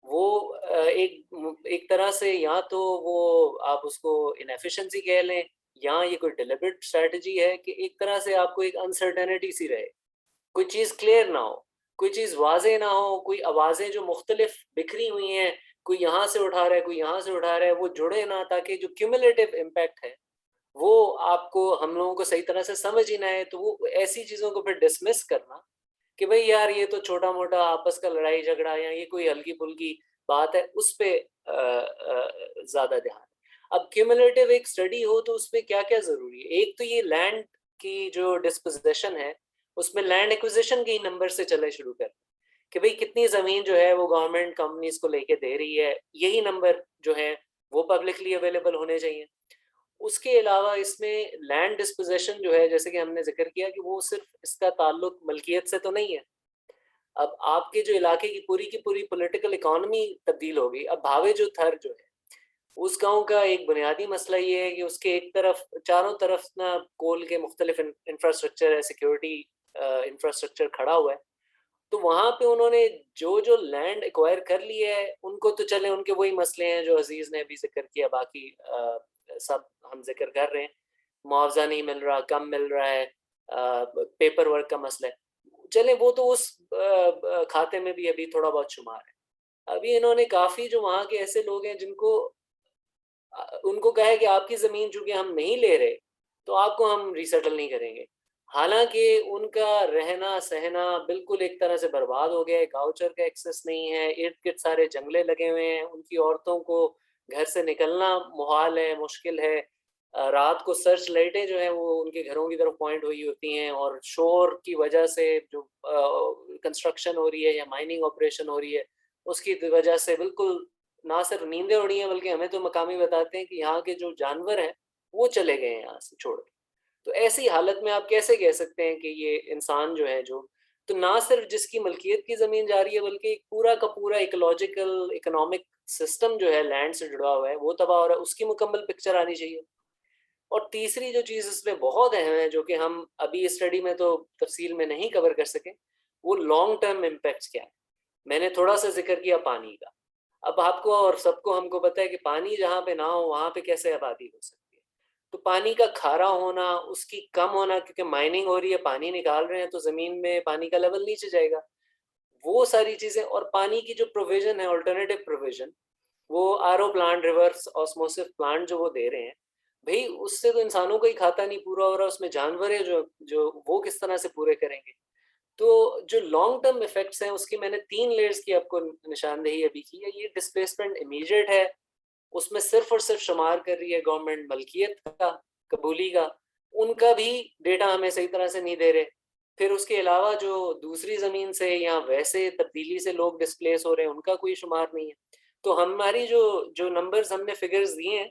وہ ایک طرح سے یا تو وہ آپ اس کو انیفیشنسی کہہ لیں, یا یہ کوئی ڈیلیبریٹ اسٹریٹجی ہے کہ ایک طرح سے آپ کو ایک انسرٹینٹی سی رہے, کوئی چیز کلیئر نہ ہو, کوئی چیز واضح نہ ہو, کوئی آوازیں جو مختلف بکھری ہوئی ہیں, کوئی یہاں سے اٹھا رہا ہے, کوئی یہاں سے اٹھا رہا ہے, وہ جڑے نہ, تاکہ جو کیومولیٹو امپیکٹ ہے وہ آپ کو, ہم لوگوں کو صحیح طرح سے سمجھ ہی نہ آئے. تو وہ ایسی چیزوں کو پھر ڈسمس کرنا کہ بھئی یار یہ تو چھوٹا موٹا آپس کا لڑائی جھگڑا یا یہ کوئی ہلکی پھلکی بات ہے, اس پہ زیادہ دھیان. اب کیومولیٹو ایک اسٹڈی ہو تو اس میں کیا کیا ضروری ہے. ایک تو یہ لینڈ کی جو ڈسپوزیشن ہے, اس میں لینڈ ایکوزیشن کے ہی نمبر سے چلے شروع کر کہ بھئی کتنی زمین جو ہے وہ گورنمنٹ کمپنیز کو لے کے دے رہی ہے, یہی نمبر جو ہے وہ پبلکلی اویلیبل ہونے چاہیے. اس کے علاوہ اس میں لینڈ ڈسپوزیشن جو ہے, جیسے کہ ہم نے ذکر کیا کہ وہ صرف اس کا تعلق ملکیت سے تو نہیں ہے. اب آپ کے جو علاقے کی پوری پولیٹیکل اکانومی تبدیل ہو گئی. اب بھاوے جو تھر جو ہے اس گاؤں کا ایک بنیادی مسئلہ یہ ہے کہ اس کے ایک طرف چاروں طرف نا کول کے مختلف انفراسٹرکچر ہے, سیکیورٹی انفراسٹرکچر کھڑا ہوا ہے. تو وہاں پہ انہوں نے جو لینڈ ایکوائر کر لی ہے, ان کو تو چلے ان کے وہی مسئلے ہیں جو عزیز نے بھی ذکر کیا, باقی سب ہم ذکر کر رہے ہیں. معاوضہ نہیں مل رہا, کم مل رہا ہے, پیپر ورک کا مسئلہ ہے, چلے وہ تو اس کھاتے میں بھی ابھی تھوڑا بہت شمار ہے. ابھی انہوں نے کافی جو وہاں کے ایسے لوگ ہیں جن کو ان کو کہا ہے کہ آپ کی زمین چونکہ ہم نہیں لے رہے تو آپ کو ہم ریسیٹل نہیں کریں گے, حالانکہ ان کا رہنا سہنا بالکل ایک طرح سے برباد ہو گیا ہے. گاؤچر کا ایکسس نہیں ہے, ارد گرد سارے جنگلے لگے ہوئے ہیں, ان کی عورتوں کو گھر سے نکلنا محال ہے, مشکل ہے. رات کو سرچ لائٹیں جو ہیں وہ ان کے گھروں کی طرف پوائنٹ ہوئی ہوتی ہیں, اور شور کی وجہ سے جو کنسٹرکشن ہو رہی ہے یا مائننگ آپریشن ہو رہی ہے اس کی وجہ سے بالکل نہ صرف نیندیں اڑی ہیں بلکہ ہمیں تو مقامی بتاتے ہیں کہ یہاں کے جو جانور ہیں وہ چلے گئے ہیں یہاں سے چھوڑ کے. تو ایسی حالت میں آپ کیسے کہہ سکتے ہیں کہ یہ انسان جو ہے جو تو نہ صرف جس کی ملکیت کی زمین جا رہی ہے بلکہ ایک پورا کا پورا ایکولوجیکل اکنامک سسٹم جو ہے لینڈ سے جڑا ہوا ہے وہ تباہ ہو رہا ہے, اس کی مکمل پکچر آنی چاہیے. اور تیسری جو چیز اس میں بہت اہم ہے جو کہ ہم ابھی اسٹڈی میں تو تفصیل میں نہیں کور کر سکے, وہ لانگ ٹرم امپیکٹس کیا ہے. میں نے تھوڑا سا ذکر کیا پانی کا. اب آپ کو اور سب کو ہم کو پتہ ہے کہ پانی جہاں پہ نہ ہو وہاں پہ کیسے آبادی ہو سکتی ہے. تو پانی کا کھارا ہونا, اس کی کم ہونا, کیونکہ مائننگ ہو رہی ہے, پانی نکال رہے ہیں تو زمین میں پانی کا لیول نیچے جائے گا, وہ ساری چیزیں. اور پانی کی جو پروویژن ہے, الٹرنیٹیو پروویژن, وہ R O plant, reverse osmosis plant جو وہ دے رہے ہیں, بھئی اس سے تو انسانوں کا ہی کھاتا نہیں پورا ہو رہا, اس میں جانور ہیں جو وہ کس طرح سے پورے کریں گے. تو جو لانگ ٹرم افیکٹس ہیں اس کی میں نے 3 لیئرز کی آپ کو نشاندہی ابھی کی ہے. یہ ڈسپلیسمنٹ امیڈیٹ ہے, اس میں صرف اور صرف شمار کر رہی ہے گورنمنٹ ملکیت کا, قبولی کا, ان کا بھی ڈیٹا ہمیں صحیح طرح سے نہیں دے رہے. پھر اس کے علاوہ جو دوسری زمین سے یا ویسے تبدیلی سے لوگ ڈسپلیس ہو رہے ہیں ان کا کوئی شمار نہیں ہے. تو ہماری جو نمبرز ہم نے فگرز دیے ہیں,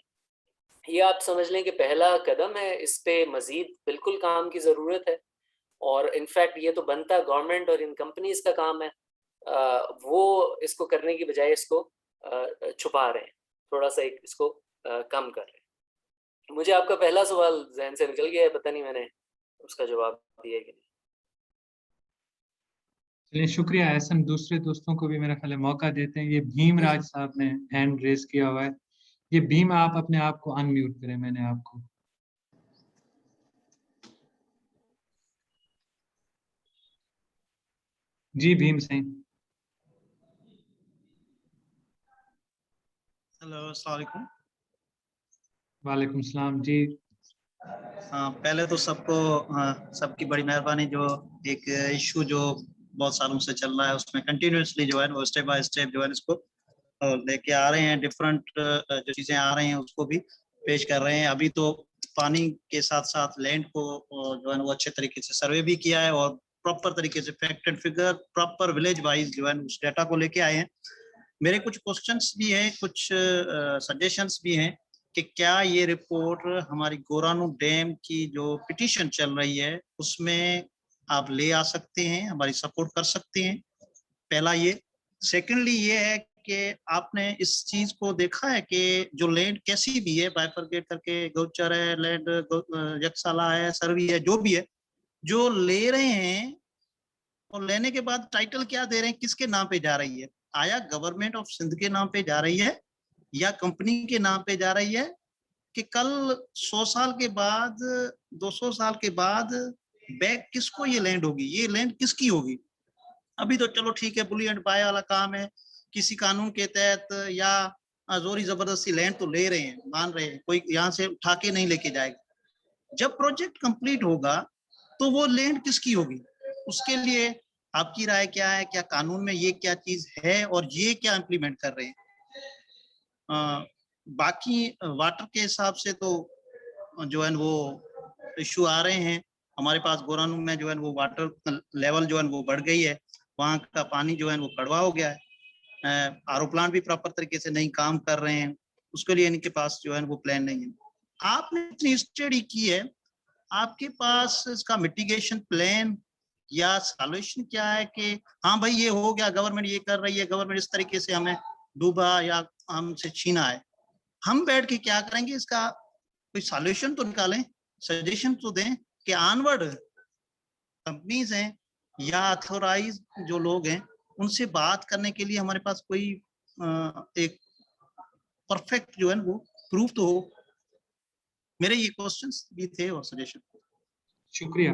یہ آپ سمجھ لیں کہ پہلا قدم ہے. اس پہ مزید بالکل کام کی ضرورت ہے, اور انفیکٹ یہ تو بنتا گورنمنٹ اور ان کمپنیز کا کام ہے. وہ اس کو کرنے کی بجائے اس کو چھپا رہے ہیں, تھوڑا سا اس کو کم کر رہے ہیں. مجھے آپ کا پہلا سوال ذہن سے نکل گیا ہے, پتہ نہیں میں نے اس کا جواب دیا کہ نہیں. چلیے شکریہ احسن. دوسرے دوستوں کو بھی میرا خیال ہے موقع دیتے ہیں. یہ بھیم راج صاحب نے ہینڈ ریز کیا ہوا ہے. یہ بھیم آپ اپنے آپ کو ان میوٹ کریں. میں نے آپ کو جی بھیم سنگھ. ہیلو السلام علیکم. وعلیکم السلام جی. پہلے تو سب کو سب کی بڑی مہربانی, جو ایک ایشو جو بہت سالوں سے چل رہا ہے اس میں کنٹینیوسلی جو ہے وہ اسٹیپ بائی اسٹیپ جو ہے اس کو لے کے آ رہے ہیں. ڈفرنٹ جو چیزیں آ رہی ہیں اس کو بھی پیش کر رہے ہیں. ابھی تو پانی کے ساتھ ساتھ لینڈ کو جو ہے وہ اچھے طریقے سے سروے بھی کیا ہے, اور پراپر طریقے سے fact and figure proper village wise جو ہے اس ڈیٹا کو لے کے آئے ہیں. میرے کچھ کوسچنس بھی ہیں, کچھ سجیشنس بھی ہیں کہ کیا یہ رپورٹ ہماری گورانو ڈیم کی جو پٹیشن چل رہی ہے اس میں آپ لے آ سکتے ہیں, ہماری سپورٹ کر سکتے ہیں. پہلا یہ. سیکنڈلی یہ ہے کہ آپ نے اس چیز کو دیکھا ہے کہ جو لینڈ کیسی بھی ہے, بائفرگیٹ کر کے گوچر ہے, لینڈ یکسالہ ہے, سروی ہے, جو بھی ہے, جو لے رہے ہیں اور لینے کے بعد ٹائٹل کیا دے رہے ہیں, کس کے نام پہ جا رہی ہے؟ آیا گورنمنٹ آف سندھ کے نام پہ جا رہی ہے یا کمپنی کے نام پہ جا رہی ہے؟ کہ کل 100 سال کے بعد 200 سال کے بعد بیک کس کو یہ لینڈ ہوگی, یہ لینڈ کس کی ہوگی؟ ابھی تو چلو ٹھیک ہے, بلی اینڈ بائی والا کام ہے, کسی قانون کے تحت یا زوری زبردستی لینڈ تو لے رہے ہیں, مان رہے ہیں, کوئی یہاں سے اٹھا کے نہیں لے کے جائے گا. جب پروجیکٹ کمپلیٹ ہوگا تو وہ لینڈ کس کی ہوگی؟ اس کے لیے آپ کی رائے کیا ہے؟ کیا قانون میں یہ کیا چیز ہے اور یہ کیا امپلیمنٹ کر رہے ہیں؟ باقی واٹر کے حساب سے تو جو ہے وہ ایشو آ رہے ہیں. ہمارے پاس گورانو میں جو ہے وہ واٹر لیول جو ہے وہ بڑھ گئی ہے, وہاں کا پانی جو ہے وہ کڑوا ہو گیا ہے. آر او پلانٹ بھی پراپر طریقے سے نہیں کام کر رہے ہیں, اس کے لیے ان کے پاس جو ہے وہ پلان نہیں ہے. آپ نے اتنی اسٹڈی کی ہے, آپ کے پاس اس کا میٹیگیشن پلان یا سالوشن کیا ہے کہ ہاں بھائی یہ ہو گیا, گورنمنٹ یہ کر رہی ہے, گورنمنٹ اس طریقے سے ہمیں ڈوبا یا ہم سے چھینا ہے, ہم بیٹھ کے کیا کریں گے؟ اس کا کوئی سالوشن تو نکالیں, سجیشن تو دیں کہ آنورڈ کمپنیز ہیں یا اتھورائز جو لوگ ہیں ان سے بات کرنے کے لیے ہمارے پاس کوئی ایک پرفیکٹ جو ہے وہ پروف تو ہو. میرے یہ کوسچنس بھی تھے اور سجیشن. شکریہ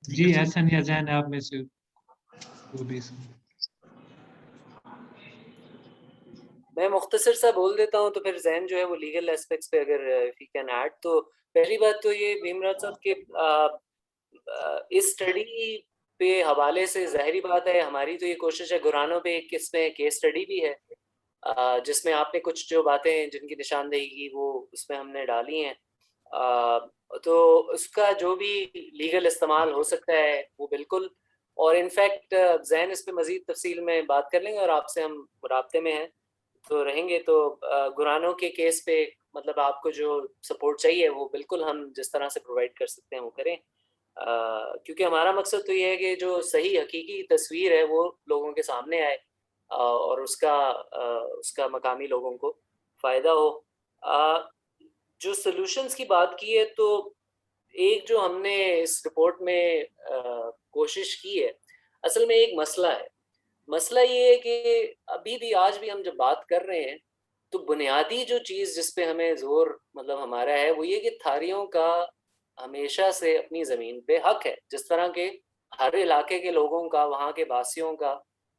جی. احسن یا زین آپ میں سے جو بھی میں مختصر سا بول دیتا ہوں, تو پھر ذہن جو ہے وہ لیگل ایسپیکٹس پہ اگر if you can add. تو پہلی بات تو یہ بھیم راج صاحب کے اس اسٹڈی پہ حوالے سے ظاہری بات ہے ہماری تو یہ کوشش ہے, گورانو پہ ایک اس میں کیس اسٹڈی بھی ہے جس میں آپ نے کچھ جو باتیں جن کی نشاندہی کی وہ اس میں ہم نے ڈالی ہیں. تو اس کا جو بھی لیگل استعمال ہو سکتا ہے وہ بالکل, اور انفیکٹ ذہن اس پہ مزید تفصیل میں بات کر لیں گے اور آپ سے ہم رابطے میں ہیں. تو رہیں گے. تو گرانوں کے کیس پہ مطلب آپ کو جو سپورٹ چاہیے وہ بالکل ہم جس طرح سے پرووائڈ کر سکتے ہیں وہ کریں, کیونکہ ہمارا مقصد تو یہ ہے کہ جو صحیح حقیقی تصویر ہے وہ لوگوں کے سامنے آئے اور اس کا مقامی لوگوں کو فائدہ ہو. جو سلوشنز کی بات کی ہے تو ایک جو ہم نے اس رپورٹ میں کوشش کی ہے, اصل میں ایک مسئلہ ہے. مسئلہ یہ ہے کہ ابھی بھی آج بھی ہم جب بات کر رہے ہیں تو بنیادی جو چیز جس پہ ہمیں زور مطلب ہمارا ہے وہ یہ کہ تھاریوں کا ہمیشہ سے اپنی زمین پہ حق ہے, جس طرح کے ہر علاقے کے لوگوں کا, وہاں کے باسیوں کا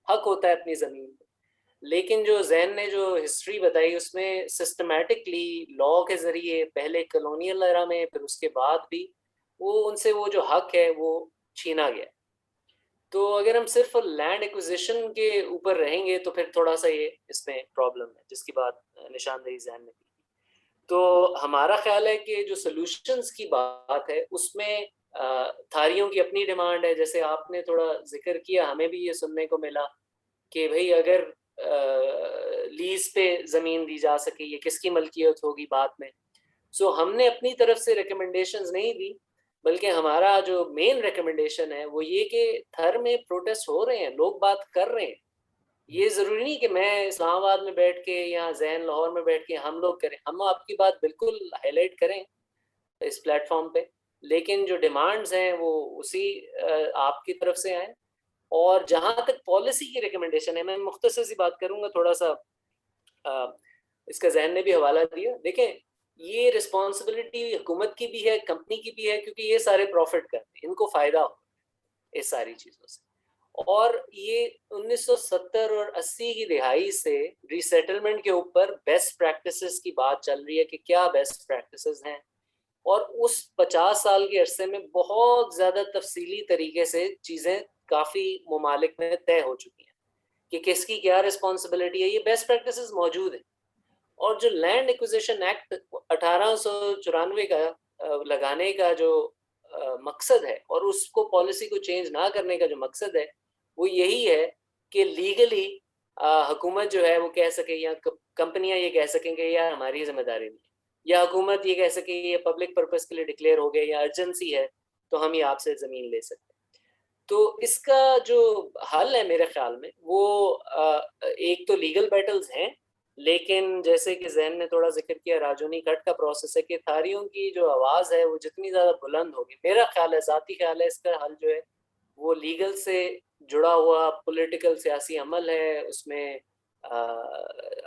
حق ہوتا ہے اپنی زمین پہ. لیکن جو ذہن نے جو ہسٹری بتائی اس میں سسٹمیٹکلی لا کے ذریعے پہلے کلونیل ایرا میں پھر اس کے بعد بھی وہ ان سے وہ جو حق ہے وہ چھینا گیا. تو اگر ہم صرف لینڈ ایکوزیشن کے اوپر رہیں گے تو پھر تھوڑا سا یہ اس میں پرابلم ہے جس کی بات نشاندہی ذہن نے کی. تو ہمارا خیال ہے کہ جو سلوشنز کی بات ہے اس میں تھاریوں کی اپنی ڈیمانڈ ہے. جیسے آپ نے تھوڑا ذکر کیا, ہمیں بھی یہ سننے کو ملا کہ بھئی اگر لیز پہ زمین دی جا سکے یہ کس کی ملکیت ہوگی بعد میں. سو ہم نے اپنی طرف سے ریکمنڈیشنز نہیں دی, بلکہ ہمارا جو مین ریکمنڈیشن ہے وہ یہ کہ تھر میں پروٹیسٹ ہو رہے ہیں, لوگ بات کر رہے ہیں. یہ ضروری نہیں کہ میں اسلام آباد میں بیٹھ کے یا ذہن لاہور میں بیٹھ کے ہم لوگ کریں, ہم آپ کی بات بالکل ہائی لائٹ کریں اس پلیٹ فارم پہ, لیکن جو ڈیمانڈز ہیں وہ اسی آپ کی طرف سے آئیں. اور جہاں تک پالیسی کی ریکمنڈیشن ہے میں مختصر سی بات کروں گا, تھوڑا سا اس کا ذہن نے بھی حوالہ دیا. دیکھیں یہ رسپانسبلٹی حکومت کی بھی ہے, کمپنی کی بھی ہے, کیونکہ یہ سارے پروفٹ کرتے ہیں, ان کو فائدہ ہو اس ساری چیزوں سے. اور یہ 1970 اور 80 کی دہائی سے ری سیٹلمنٹ کے اوپر بیسٹ پریکٹسز کی بات چل رہی ہے کہ کیا بیسٹ پریکٹسز ہیں, اور اس 50 سال کے عرصے میں بہت زیادہ تفصیلی طریقے سے چیزیں کافی ممالک میں طے ہو چکی ہیں کہ کس کی کیا رسپانسبلٹی ہے. یہ بیسٹ پریکٹسز موجود ہیں. اور جو لینڈ ایکوزیشن ایکٹ 1894 کا لگانے کا جو مقصد ہے اور اس کو پالیسی کو چینج نہ کرنے کا جو مقصد ہے وہ یہی ہے کہ لیگلی حکومت جو ہے وہ کہہ سکے یا کمپنیاں یہ کہہ سکیں کہ یہ ہماری ذمہ داری نہیں, یا حکومت یہ کہہ سکے یہ پبلک پرپس کے لیے ڈکلیئر ہو گئے یا ارجنسی ہے تو ہم یہ آپ سے زمین لے سکتے ہیں. تو اس کا جو حل ہے میرے خیال میں وہ ایک تو لیگل بیٹلز ہیں, لیکن جیسے کہ ذہن نے تھوڑا ذکر کیا راجونی کٹ کا پروسیس ہے کہ تھاریوں کی جو آواز ہے وہ جتنی زیادہ بلند ہوگی, میرا خیال ہے ذاتی خیال ہے اس کا حل جو ہے وہ لیگل سے جڑا ہوا پولیٹیکل سیاسی عمل ہے, اس میں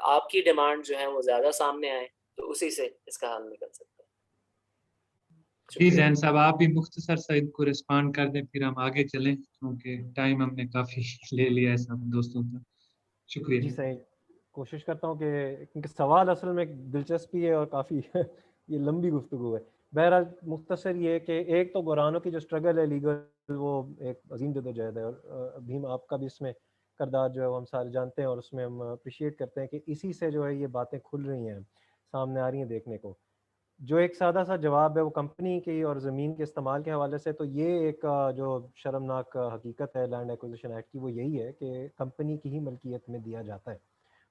آپ کی ڈیمانڈ جو ہے وہ زیادہ سامنے آئے تو اسی سے اس کا حل نکل سکتا ہے. جی ذہن صاحب آپ بھی مختصر سا ان کو رسپانڈ کر دیں پھر ہم آگے چلیں, کیونکہ ٹائم ہم نے کافی لے لیا ہے سب دوستوں کا. شکریہ. جی صحیح, کوشش کرتا ہوں کہ کیونکہ سوال اصل میں دلچسپی ہے اور کافی یہ لمبی گفتگو ہے. بہرحال مختصر یہ کہ ایک تو گورانوں کی جو اسٹرگل ہے لیگل وہ ایک عظیم جدوجہد ہے, اور ابھی آپ کا بھی اس میں کردار جو ہے وہ ہم سارے جانتے ہیں اور اس میں ہم اپریشیٹ کرتے ہیں کہ اسی سے جو ہے یہ باتیں کھل رہی ہیں, سامنے آ رہی ہیں دیکھنے کو. جو ایک سادہ سا جواب ہے وہ کمپنی کی اور زمین کے استعمال کے حوالے سے, تو یہ ایک جو شرمناک حقیقت ہے لینڈ ایکوزیشن ایکٹ کی وہ یہی ہے کہ کمپنی کی ہی ملکیت میں دیا جاتا ہے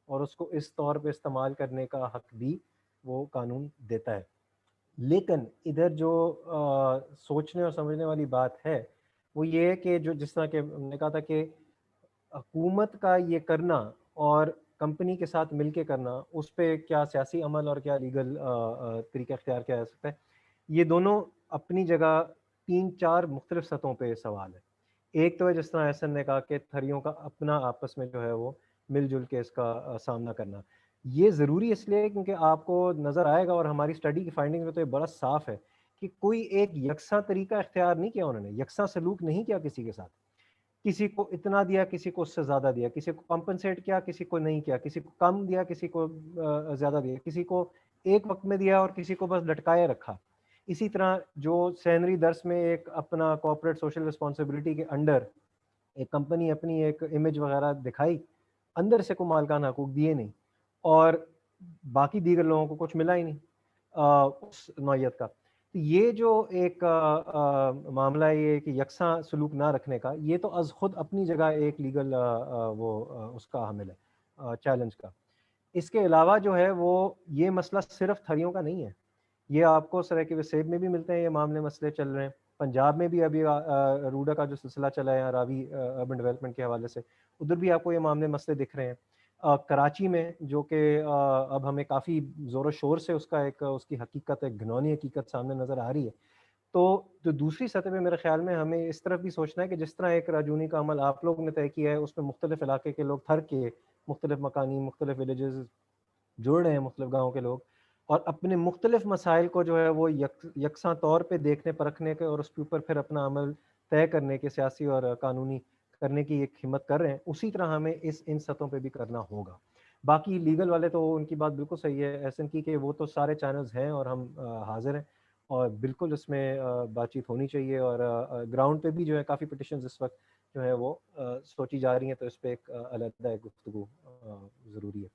اور اس کو اس طور پہ استعمال کرنے کا حق بھی وہ قانون دیتا ہے. لیکن ادھر جو سوچنے اور سمجھنے والی بات ہے وہ یہ ہے کہ جو جس طرح کہ ہم نے کہا تھا کہ حکومت کا یہ کرنا اور کمپنی کے ساتھ مل کے کرنا, اس پہ کیا سیاسی عمل اور کیا لیگل طریقہ اختیار کیا جا سکتا ہے, یہ دونوں اپنی جگہ 3-4 مختلف سطحوں پہ سوال ہے. ایک تو ہے جس طرح ایسن نے کہا کہ تھریوں کا اپنا آپس میں جو ہے وہ مل جل کے اس کا سامنا کرنا, یہ ضروری اس لیے کیونکہ آپ کو نظر آئے گا اور ہماری اسٹڈی کی فائنڈنگ میں تو یہ بڑا صاف ہے کہ کوئی ایک یکساں طریقہ اختیار نہیں کیا انہوں نے, یکساں سلوک نہیں کیا کسی کے ساتھ. کسی کو اتنا دیا, کسی کو اس سے زیادہ دیا, کسی کو کمپنسیٹ کیا, کسی کو نہیں کیا, کسی کو کم دیا, کسی کو زیادہ دیا, کسی کو ایک وقت میں دیا اور کسی کو بس لٹکائے رکھا. اسی طرح جو سینری درس میں ایک اپنا کارپوریٹ سوشل رسپانسبلٹی کے انڈر ایک کمپنی اپنی ایک امیج وغیرہ دکھائی, اندر سے کوئی مالکانہ حقوق دیے نہیں اور باقی دیگر لوگوں کو کچھ ملا ہی نہیں اس نوعیت کا. تو یہ جو ایک معاملہ یہ کہ یکساں سلوک نہ رکھنے کا, یہ تو از خود اپنی جگہ ایک لیگل وہ اس کا حامل ہے چیلنج کا. اس کے علاوہ جو ہے وہ یہ مسئلہ صرف تھریوں کا نہیں ہے، یہ آپ کو سرائیکے وسیب میں بھی ملتے ہیں، یہ معاملے مسئلے چل رہے ہیں، پنجاب میں بھی ابھی روڈا کا جو سلسلہ چلا ہے راوی اربن ڈیولپمنٹ کے حوالے سے، ادھر بھی آپ کو یہ معاملے مسئلے دکھ رہے ہیں۔ کراچی میں جو کہ اب ہمیں کافی زور و شور سے اس کی حقیقت، ایک گھنونی حقیقت سامنے نظر آ رہی ہے، تو جو دوسری سطح پہ میرے خیال میں ہمیں اس طرف بھی سوچنا ہے کہ جس طرح ایک راجونی کا عمل آپ لوگ نے طے کیا ہے، اس میں مختلف علاقے کے لوگ تھر کے مختلف مکانی مختلف ولیجز جڑ رہے ہیں، مختلف گاؤں کے لوگ، اور اپنے مختلف مسائل کو جو ہے وہ یکساں طور پہ دیکھنے پرکھنے کے اور اس کے اوپر پھر اپنا عمل طے کرنے کے، سیاسی اور قانونی کرنے کی ایک ہمت کر رہے ہیں، اسی طرح ہمیں ان سطحوں پہ بھی کرنا ہوگا۔ باقی لیگل والے تو ان کی بات بالکل صحیح ہے ایسن کی، کہ وہ تو سارے چینلز ہیں اور ہم حاضر ہیں، اور بالکل اس میں بات چیت ہونی چاہیے، اور گراؤنڈ پہ بھی جو ہے کافی پٹیشنز اس وقت جو ہے وہ سوچی جا رہی ہیں، تو اس پہ ایک علیحدہ ایک گفتگو ضروری ہے۔